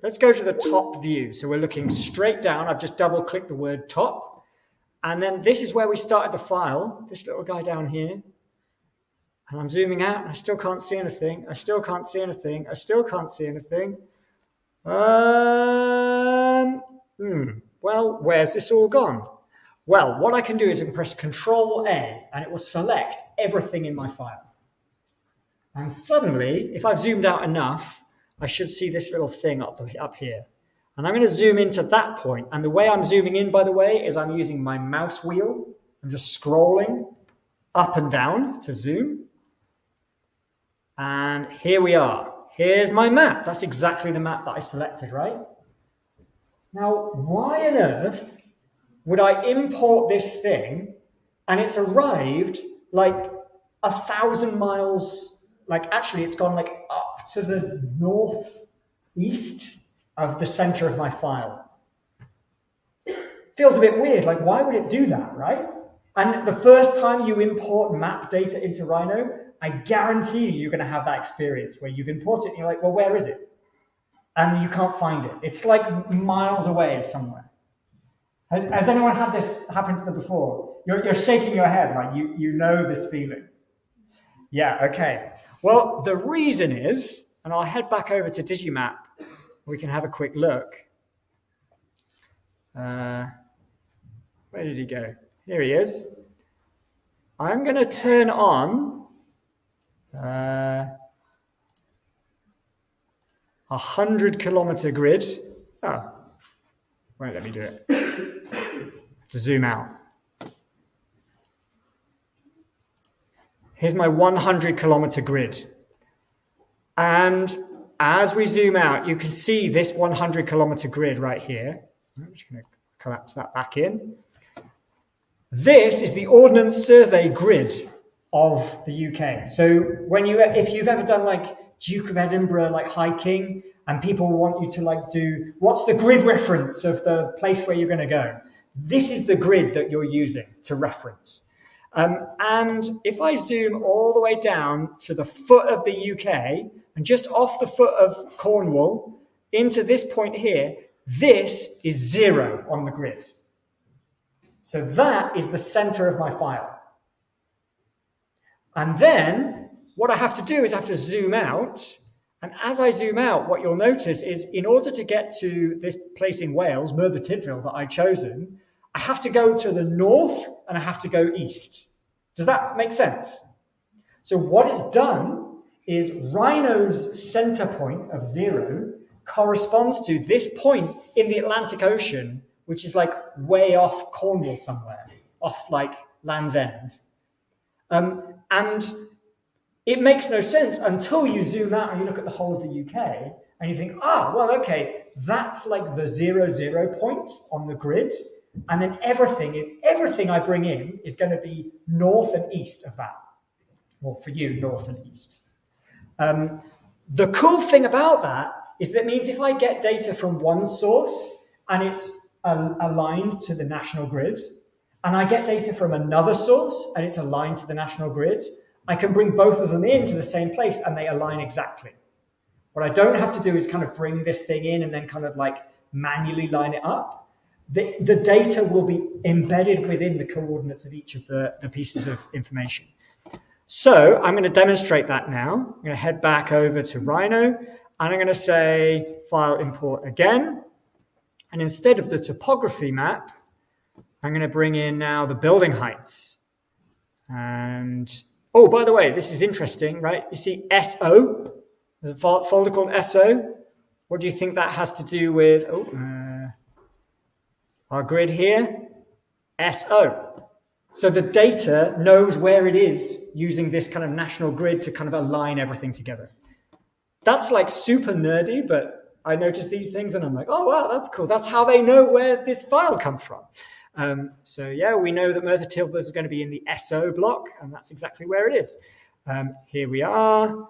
Let's go to the top view. So we're looking straight down. I've just double clicked the word top. And then this is where we started the file, this little guy down here. And I'm zooming out and I still can't see anything. I still can't see anything. I still can't see anything. Well, where's this all gone? Well, what I can do is I can press Control A and it will select everything in my file. And suddenly, if I've zoomed out enough, I should see this little thing up here. And I'm going to zoom into that point. And the way I'm zooming in, by the way, is I'm using my mouse wheel. I'm just scrolling up and down to zoom. And here we are. Here's my map. That's exactly the map that I selected, right? Now, why on earth would I import this thing and it's arrived like 1,000 miles, like actually it's gone like up to the northeast of the center of my file? Feels a bit weird, like why would it do that, right? And the first time you import map data into Rhino, I guarantee you're going to have that experience where you've imported it and you're like, well, where is it? And you can't find it. It's like miles away somewhere. Has anyone had this happen to them before? You're shaking your head, right? You know this feeling. Yeah, okay. Well, the reason is, and I'll head back over to Digimap, we can have a quick look. Where did he go? Here he is. I'm going to turn on 100-kilometer grid. Oh, won't let me do it. To zoom out. Here's my 100-kilometer grid. And as we zoom out, you can see this 100-kilometer grid right here. I'm just going to collapse that back in. This is the Ordnance Survey grid of the UK. So if you've ever done like Duke of Edinburgh, like hiking, and people want you to like do, what's the grid reference of the place where you're going to go? This is the grid that you're using to reference. And if I zoom all the way down to the foot of the UK, and just off the foot of Cornwall, into this point here, this is 0 on the grid. So that is the center of my file. And then what I have to do is I have to zoom out. And as I zoom out, what you'll notice is in order to get to this place in Wales, Merthyr Tydfil, that I've chosen, I have to go to the north and I have to go east. Does that make sense? So what it's done is Rhino's center point of 0 corresponds to this point in the Atlantic Ocean, which is like way off Cornwall somewhere, off like Land's End. And it makes no sense until you zoom out and you look at the whole of the UK and you think, well, okay, that's like the 0 point on the grid. And then everything I bring in is going to be north and east of that. Well, for you, north and east. The cool thing about that is that means if I get data from one source and it's aligned to the national grid, and I get data from another source and it's aligned to the national grid, I can bring both of them into the same place and they align exactly. What I don't have to do is kind of bring this thing in and then kind of like manually line it up. The data will be embedded within the coordinates of each of the pieces of information. So I'm going to demonstrate that now. I'm going to head back over to Rhino and I'm going to say file import again. And instead of the topography map, I'm going to bring in now the building heights. And, oh, by the way, this is interesting, right? You see SO, there's a folder called SO. What do you think that has to do with our grid here? SO. So the data knows where it is using this kind of national grid to kind of align everything together. That's like super nerdy, but I notice these things and I'm like, oh, wow, that's cool. That's how they know where this file comes from. So yeah, we know that Merthyr Tydfil is going to be in the SO block, and that's exactly where it is. Here we are,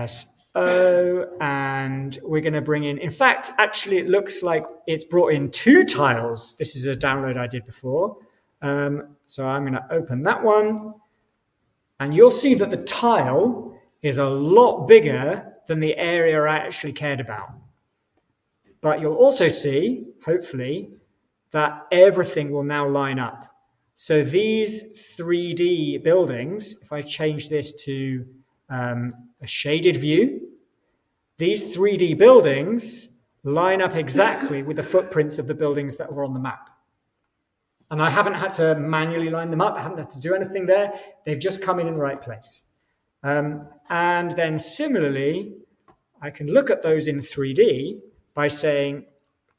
SO, and we're going to bring in fact, actually, it looks like it's brought in 2 tiles. This is a download I did before. So I'm going to open that one, and you'll see that the tile is a lot bigger than the area I actually cared about. But you'll also see, hopefully, that everything will now line up. So these 3D buildings, if I change this to a shaded view, these 3D buildings line up exactly with the footprints of the buildings that were on the map. And I haven't had to manually line them up. I haven't had to do anything there. They've just come in the right place. And then similarly, I can look at those in 3D by saying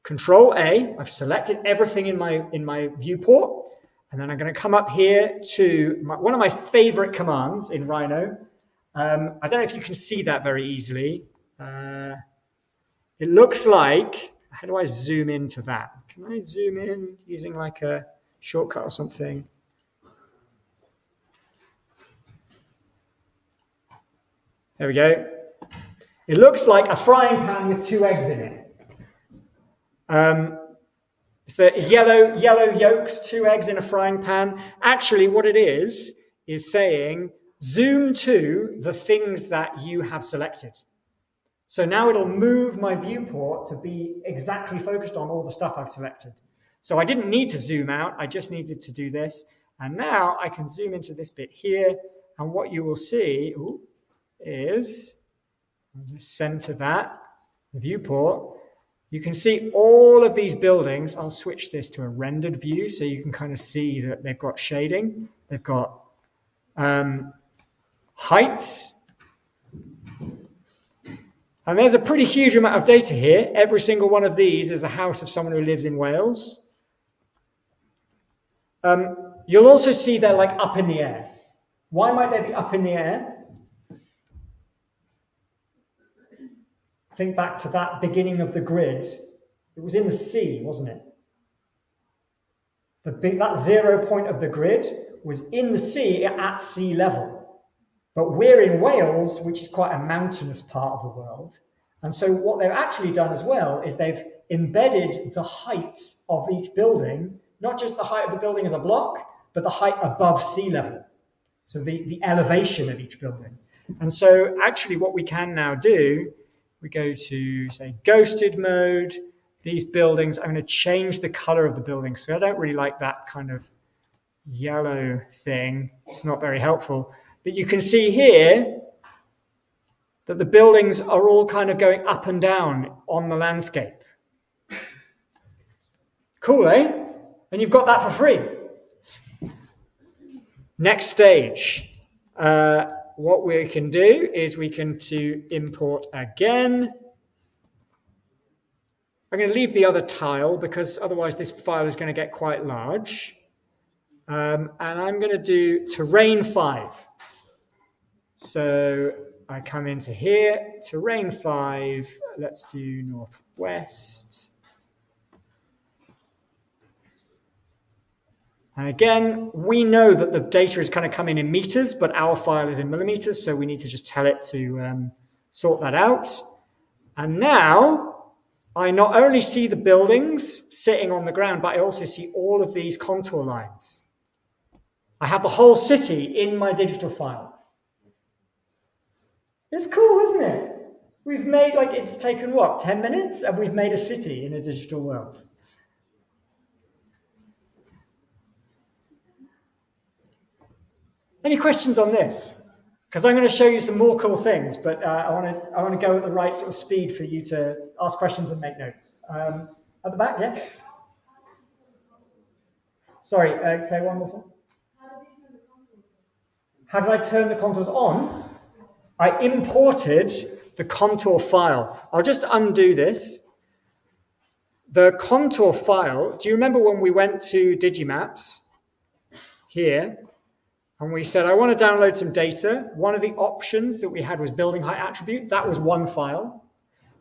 Control A. I've selected everything in my viewport, and then I'm going to come up here to one of my favorite commands in Rhino. I don't know if you can see that very easily. It looks like, how do I zoom into that? Can I zoom in using like a shortcut or something? There we go. It looks like a frying pan with 2 eggs in it. It's the yellow yolks, 2 eggs in a frying pan. Actually, what it is saying, zoom to the things that you have selected. So now it'll move my viewport to be exactly focused on all the stuff I've selected. So I didn't need to zoom out, I just needed to do this. And now I can zoom into this bit here, and what you will see is, I'll just center that, the viewport. You can see all of these buildings. I'll switch this to a rendered view so you can kind of see that they've got shading. They've got heights. And there's a pretty huge amount of data here. Every single one of these is a house of someone who lives in Wales. You'll also see they're like up in the air. Why might they be up in the air? Think back to that beginning of the grid. It was in the sea, wasn't it? That 0 point of the grid was in the sea at sea level. But we're in Wales, which is quite a mountainous part of the world. And so what they've actually done as well is they've embedded the height of each building, not just the height of the building as a block, but the height above sea level. So the elevation of each building. And so actually what we can now do, we go to, say, ghosted mode. These buildings, I'm going to change the color of the building. So I don't really like that kind of yellow thing. It's not very helpful. But you can see here that the buildings are all kind of going up and down on the landscape. Cool, eh? And you've got that for free. Next stage. What we can do is we can import again. I'm going to leave the other tile because otherwise this file is going to get quite large. And I'm going to do terrain 5. So I come into here, terrain 5. Let's do northwest. And again, we know that the data is kind of coming in meters, but our file is in millimeters, so we need to just tell it to sort that out. And now I not only see the buildings sitting on the ground, but I also see all of these contour lines. I have the whole city in my digital file. It's cool, isn't it? We've made, it's taken what, 10 minutes? And we've made a city in a digital world. Any questions on this? Because I'm going to show you some more cool things, but I want to go at the right sort of speed for you to ask questions and make notes. At the back, yeah? Sorry, say one more time. How did I turn the contours on? I imported the contour file. I'll just undo this. The contour file, do you remember when we went to Digimaps? Here. And we said, I want to download some data. One of the options that we had was building height attribute. That was one file.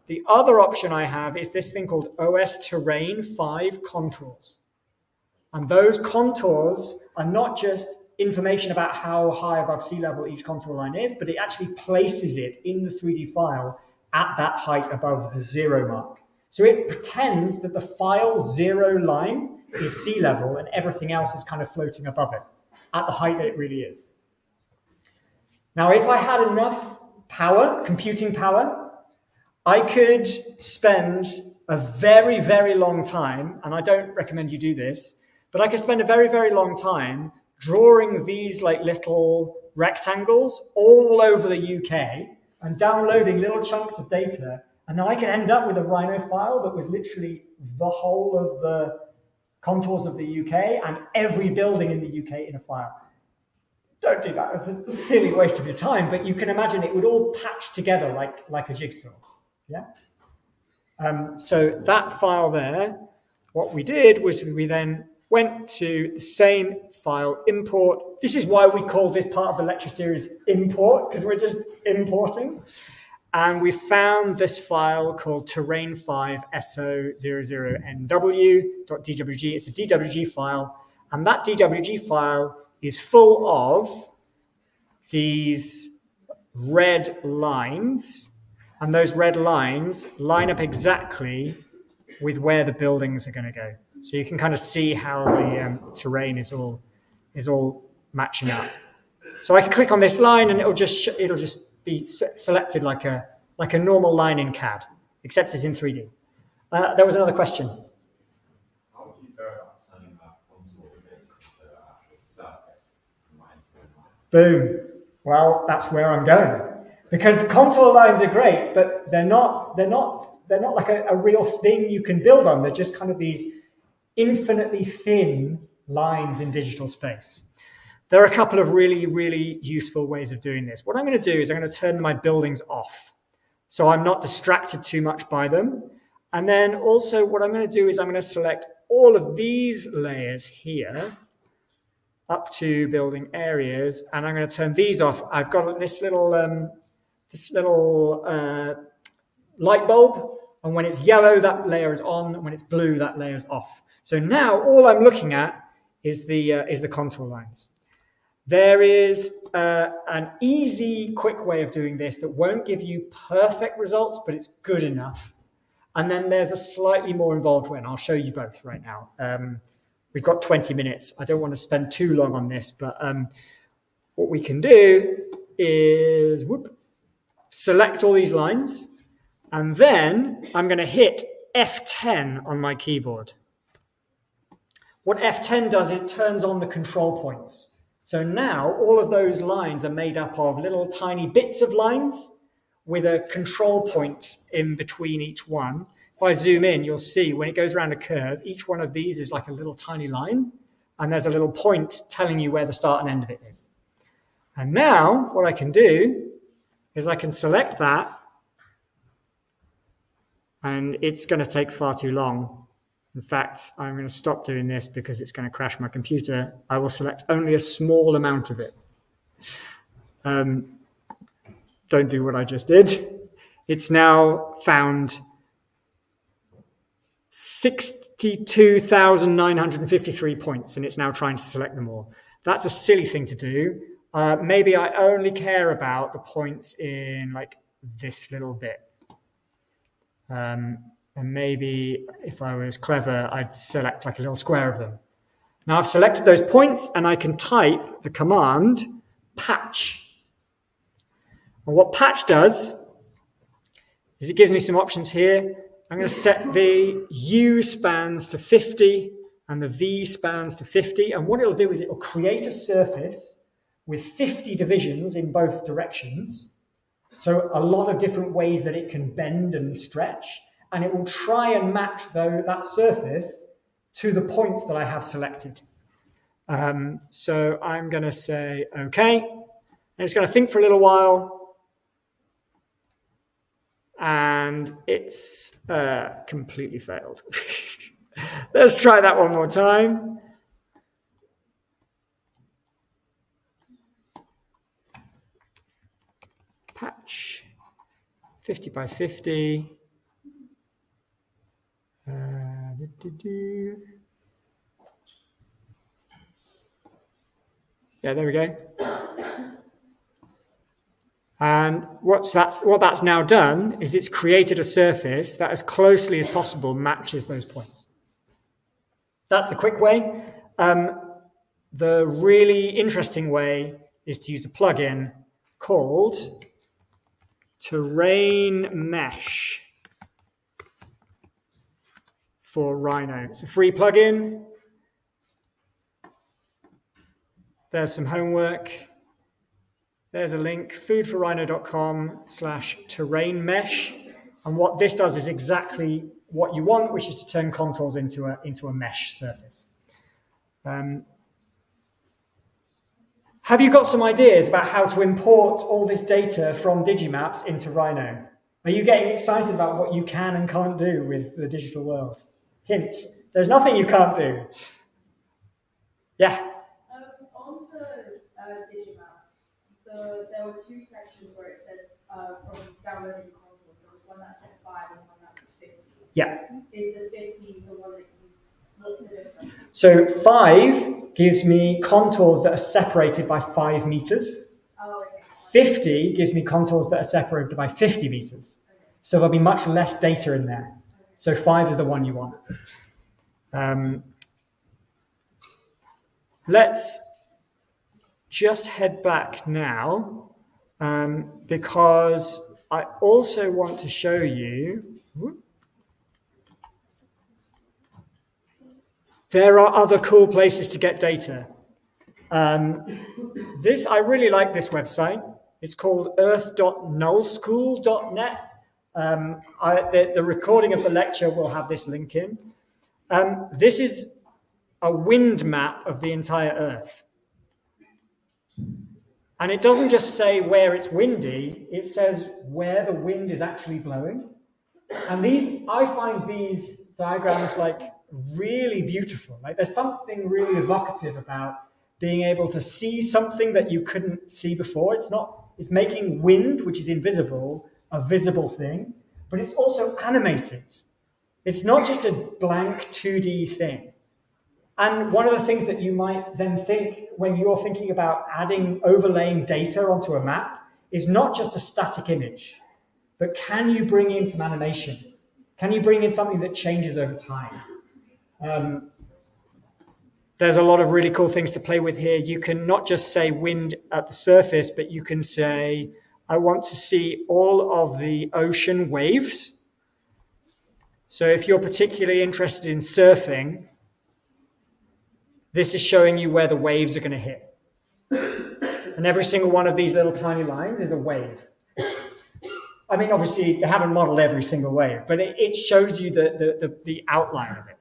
The other option I have is this thing called OS Terrain 5 contours. And those contours are not just information about how high above sea level each contour line is, but it actually places it in the 3D file at that height above the 0 mark. So it pretends that the file 0 line is sea level and everything else is kind of floating above it at the height that it really is. Now, if I had enough power, computing power, I could spend a very, very long time, and I don't recommend you do this, but I could spend a very, very long time drawing these like little rectangles all over the UK and downloading little chunks of data. And then I can end up with a Rhino file that was literally the whole of the contours of the UK and every building in the UK in a file. Don't do that. It's a silly waste of your time, but you can imagine it would all patch together like a jigsaw. Yeah. So that file there, what we did was we then went to the same file import. This is why we call this part of the lecture series import, because we're just importing. And we found this file called terrain5so00nw.dwg. It's a DWG file. And that DWG file is full of these red lines. And those red lines line up exactly with where the buildings are going to go. So you can kind of see how the terrain is all matching up. So I can click on this line and it'll just be selected like a normal line in CAD, except it's in 3D. There was another question. How would you go about turning that contour into an actual surface? Boom. Well, that's where I'm going. Because contour lines are great, but they're not like a real thing you can build on. They're just kind of these infinitely thin lines in digital space. There are a couple of really, really useful ways of doing this. What I'm going to do is I'm going to turn my buildings off, so I'm not distracted too much by them. And then also what I'm going to do is I'm going to select all of these layers here up to building areas, and I'm going to turn these off. I've got this little light bulb, and when it's yellow, that layer is on, and when it's blue, that layer is off. So now all I'm looking at is the contour lines. There is an easy, quick way of doing this that won't give you perfect results, but it's good enough. And then there's a slightly more involved way, and I'll show you both right now. We've got 20 minutes. I don't want to spend too long on this, but what we can do is select all these lines, and then I'm going to hit F10 on my keyboard. What F10 does, it turns on the control points. So now all of those lines are made up of little tiny bits of lines with a control point in between each one. If I zoom in, you'll see when it goes around a curve, each one of these is like a little tiny line, and there's a little point telling you where the start and end of it is. And now what I can do is I can select that, and it's going to take far too long. In fact, I'm going to stop doing this because it's going to crash my computer. I will select only a small amount of it. Don't do what I just did. It's now found 62,953 points, and it's now trying to select them all. That's a silly thing to do. Maybe I only care about the points in like this little bit. And maybe if I was clever, I'd select like a little square of them. Now I've selected those points, and I can type the command patch. And what patch does is it gives me some options here. I'm going to set the U spans to 50 and the V spans to 50. And what it'll do is it will create a surface with 50 divisions in both directions. So a lot of different ways that it can bend and stretch. And it will try and match that surface to the points that I have selected. So I'm going to say OK. And it's going to think for a little while. And it's completely failed. Let's try that one more time. patch 50 by 50. Yeah, there we go. And what that's now done is it's created a surface that as closely as possible matches those points. That's the quick way. The really interesting way is to use a plugin called Terrain Mesh for Rhino. It's a free plugin. There's some homework. There's a link, foodforrhino.com/terrain mesh. And what this does is exactly what you want, which is to turn contours into a mesh surface. Have you got some ideas about how to import all this data from Digimaps into Rhino? Are you getting excited about what you can and can't do with the digital world? Hint, there's nothing you can't do. Yeah? On the Digimaps, there were two sections where it said from downloading contours. There was one that said 5 and one that was 50. Yeah. Is the 50 the one that you looked at different? So 5 gives me contours that are separated by 5 meters. Oh, okay. 50 gives me contours that are separated by 50 meters. Okay. So there'll be much less data in there. So 5 is the one you want. Let's just head back now because I also want to show you. There are other cool places to get data. I really like this website. It's called earth.nullschool.net. The recording of the lecture will have this link in. This is a wind map of the entire Earth. And it doesn't just say where it's windy, it says where the wind is actually blowing. And I find these diagrams really beautiful. There's something really evocative about being able to see something that you couldn't see before. It's making wind, which is invisible, a visible thing, but it's also animated. It's not just a blank 2D thing. And one of the things that you might then think when you're thinking about overlaying data onto a map is not just a static image, but can you bring in some animation? Can you bring in something that changes over time? There's a lot of really cool things to play with here. You can not just say wind at the surface, but you can say, I want to see all of the ocean waves. So if you're particularly interested in surfing, this is showing you where the waves are going to hit. And every single one of these little tiny lines is a wave. I mean, obviously, they haven't modeled every single wave, but it shows you the outline of it.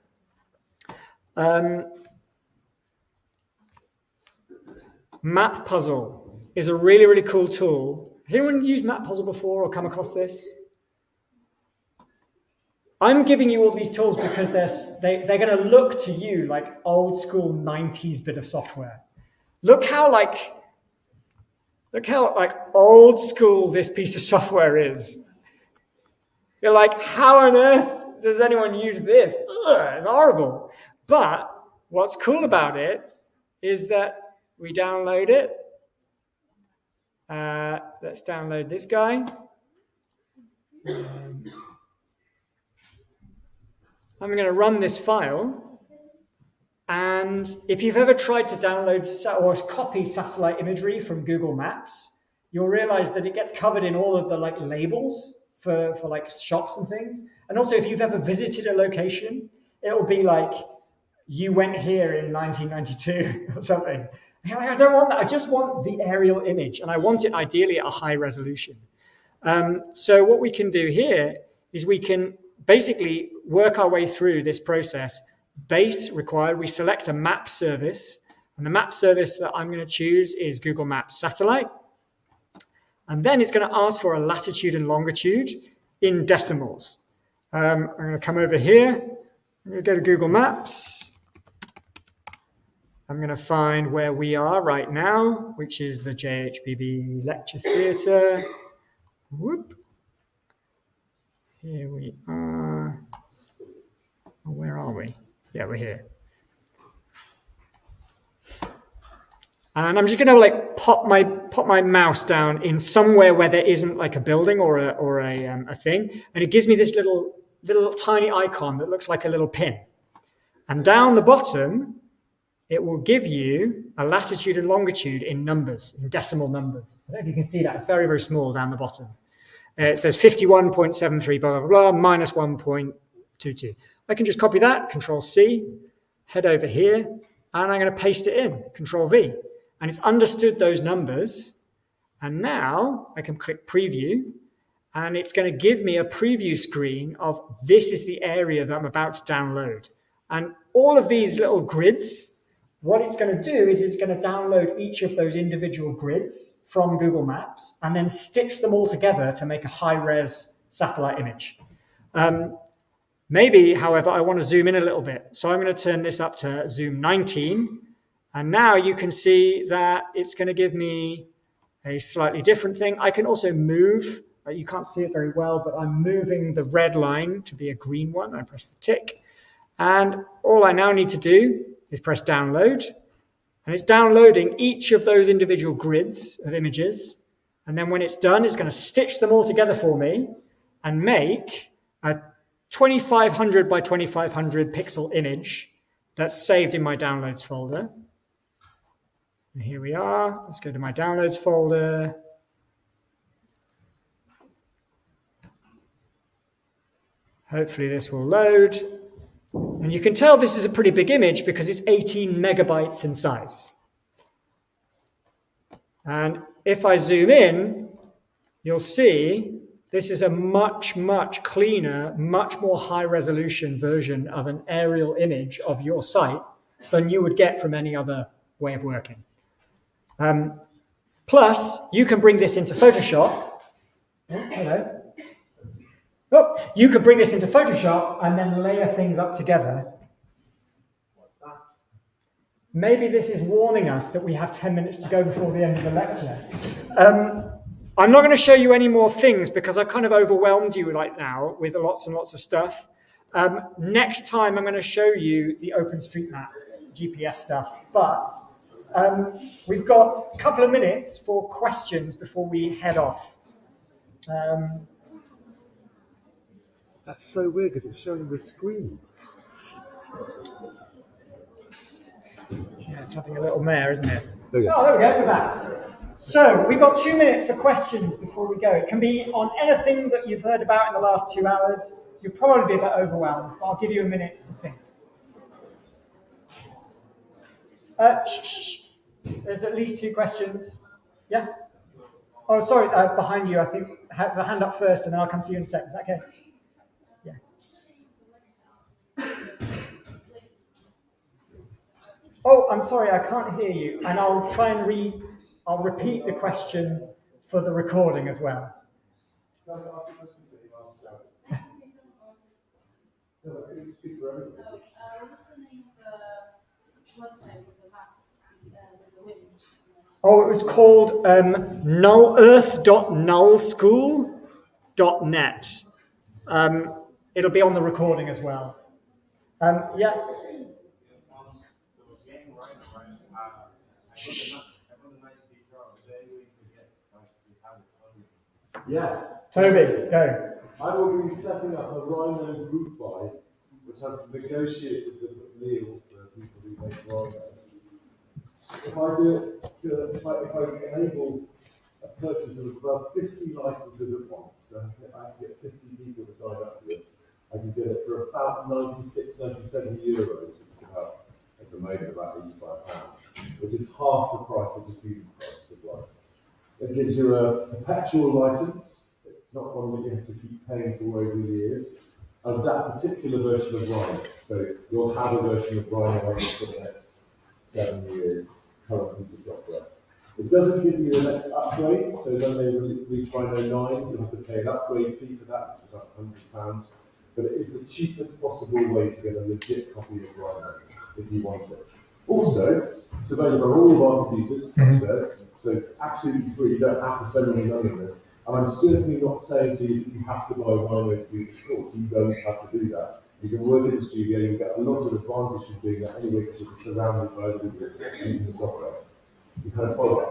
Map Puzzle is a really, really cool tool. Has anyone used Map Puzzle before or come across this? I'm giving you all these tools because they're going to look to you like old school 90s bit of software. Look how old school this piece of software is. You're like, how on earth does anyone use this? Ugh, it's horrible. But what's cool about it is that we download it. Let's download this guy. I'm going to run this file. And if you've ever tried to download or copy satellite imagery from Google Maps, you'll realize that it gets covered in all of the labels for shops and things. And also, if you've ever visited a location, it'll be like, you went here in 1992 or something. And you're like, I don't want that. I just want the aerial image. And I want it ideally at a high resolution. So what we can do here is we can basically work our way through this process. Base required, we select a map service. And the map service that I'm going to choose is Google Maps Satellite. And then it's going to ask for a latitude and longitude in decimals. I'm going to come over here. I'm going to go to Google Maps. I'm going to find where we are right now, which is the JHBB Lecture Theatre. Whoop. Here we are. Oh, where are we? Yeah, we're here. And I'm just going to like pop my mouse down in somewhere where there isn't like a building or a thing, and it gives me this little tiny icon that looks like a little pin. And down the bottom, it will give you a latitude and longitude in numbers, in decimal numbers. I don't know if you can see that. It's very, very small down the bottom. It says 51.73, blah, blah, blah, minus 1.22. I can just copy that, Control C, head over here, and I'm going to paste it in, Control V. And it's understood those numbers. And now I can click Preview, and it's going to give me a preview screen of this is the area that I'm about to download. And all of these little grids, what it's going to do is it's going to download each of those individual grids from Google Maps and then stitch them all together to make a high-res satellite image. Maybe, however, I want to zoom in a little bit. So I'm going to turn this up to zoom 19. And now you can see that it's going to give me a slightly different thing. I can also move. You can't see it very well, but I'm moving the red line to be a green one. I press the tick. And all I now need to do is press download. And it's downloading each of those individual grids of images. And then when it's done, it's going to stitch them all together for me and make a 2500 by 2500 pixel image that's saved in my downloads folder. And here we are. Let's go to my downloads folder. Hopefully this will load. And you can tell this is a pretty big image because it's 18 megabytes in size. And if I zoom in, you'll see this is a much, much cleaner, much more high-resolution version of an aerial image of your site than you would get from any other way of working. Plus, you can bring this into Photoshop. Oh, hello. Oh, you could bring this into Photoshop and then layer things up together. What's that? Maybe this is warning us that we have 10 minutes to go before the end of the lecture. I'm not going to show you any more things because I've kind of overwhelmed you right now with lots and lots of stuff. Next time I'm going to show you the OpenStreetMap GPS stuff, but we've got a couple of minutes for questions before we head off. That's so weird because it's showing the screen. Yeah, it's having a little mare, isn't it? There we go. Oh, there we go, look at that. So we've got 2 minutes for questions before we go. It can be on anything that you've heard about in the last 2 hours. You'll probably be a bit overwhelmed, but I'll give you a minute to think. Shh. There's at least 2 questions. Yeah? Oh, sorry, behind you, I think. Have the hand up first, and then I'll come to you in a second. Is that okay? Yeah. Oh, I'm sorry, I can't hear you. And I'll try and I'll repeat the question for the recording as well. What's the name of the website with the map with the wind? Oh, it was called earth.nullschool.net. It'll be on the recording as well. Yeah. Yes. Toby, go. I will be setting up a Rhino group buy, which I've negotiated with Neil for people who make Rhinos. If I do it, if I enable a purchase of about 50 licenses at once, so I can get 50 people to sign up for this, I can get it for about 96, 97 euros, which is about, at the moment, about £85, which is half the price of the student price of license. It gives you a perpetual license. It's not one that you have to keep paying for over the years. Of that particular version of Rhino. So you'll have a version of Rhino for the next 7 years, current piece of software. It doesn't give you the next upgrade, so when they release Rhino 9, you'll have to pay an upgrade fee for that, which is about £100. But it is the cheapest possible way to get a legit copy of Rhino, if you want it. Also, it's available on all of our computers upstairs, so absolutely free, you don't have to spend any money on this. And I'm certainly not saying to you that you have to buy Rhino to do the course. You don't have to do that. You can work in the studio, you get a lot of advantage from doing that anyway because you're surrounded by other people using the software. You kind of follow it.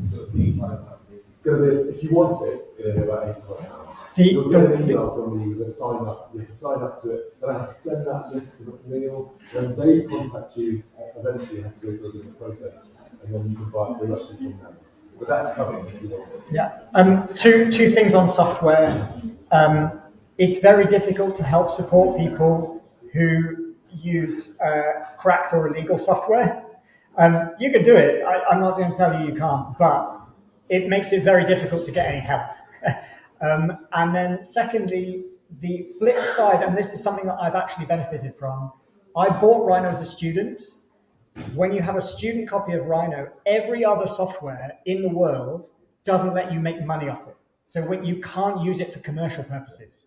So it's going to be, if you want it, it's going to be about £85. You'll get an email from me with a sign up. You have to sign up to it. Then I have to send that list to McNeil. When they contact you, eventually you have to go through the process, and then you can buy it directly from them. But that's coming if you want. Yeah. Two things on software. It's very difficult to help support people who use cracked or illegal software. You can do it. I'm not going to tell you can't, but it makes it very difficult to get any help. And then secondly, the flip side, and this is something that I've actually benefited from, I bought Rhino as a student. When you have a student copy of Rhino, every other software in the world doesn't let you make money off it. So you can't use it for commercial purposes.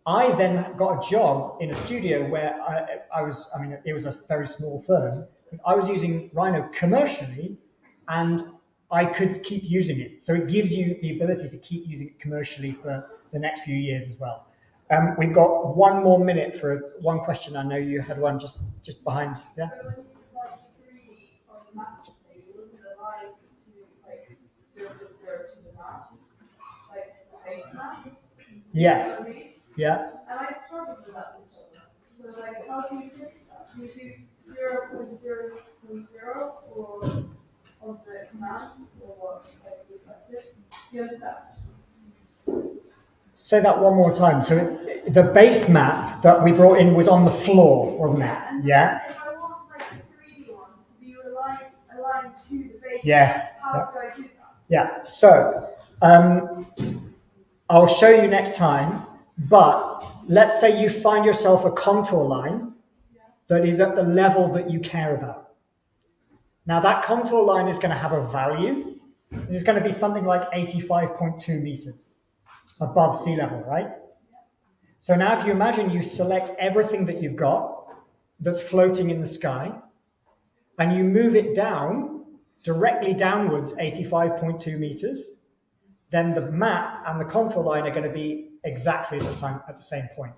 I then got a job in a studio where it was a very small firm, but I was using Rhino commercially, and I could keep using it. So it gives you the ability to keep using it commercially for the next few years as well. We've got 1 more minute for one question. I know you had one just behind. Yeah. So when you did like 3D on the map thing, it wasn't aligned to like 0.0 to the map, like the base map. Yes. You know what I mean? Yeah. And I struggled with that this summer. So like, how do you fix that? Do you do 0.0.0 or on the command or what? Like just like this? Do you understand? Say that one more time. So the base map that we brought in was on the floor, wasn't it? And Yeah. if I want like the 3D one to be aligned to the base Yes. map, how do I do that? Yeah. So I'll show you next time. But let's say you find yourself a contour line that is at the level that you care about. Now that contour line is going to have a value. It's going to be something like 85.2 meters above sea level, right? So now if you imagine you select everything that you've got that's floating in the sky, and you move it down, directly downwards 85.2 meters, then the map and the contour line are going to be exactly at the same point.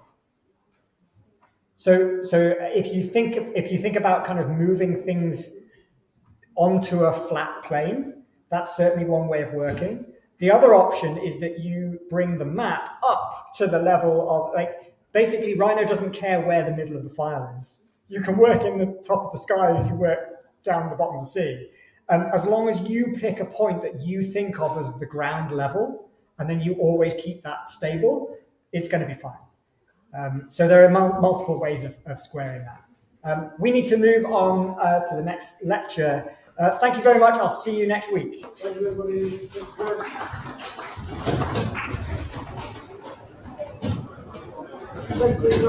So if you think about kind of moving things onto a flat plane, that's certainly one way of working. The other option is that you bring the map up to the level of, like, basically Rhino doesn't care where the middle of the file is. You can work in the top of the sky if you work down the bottom of the sea. As long as you pick a point that you think of as the ground level, and then you always keep that stable, it's going to be fine. So there are multiple ways of squaring that. We need to move on to the next lecture. Thank you very much. I'll see you next week. Thanks, everybody. Thanks, Chris.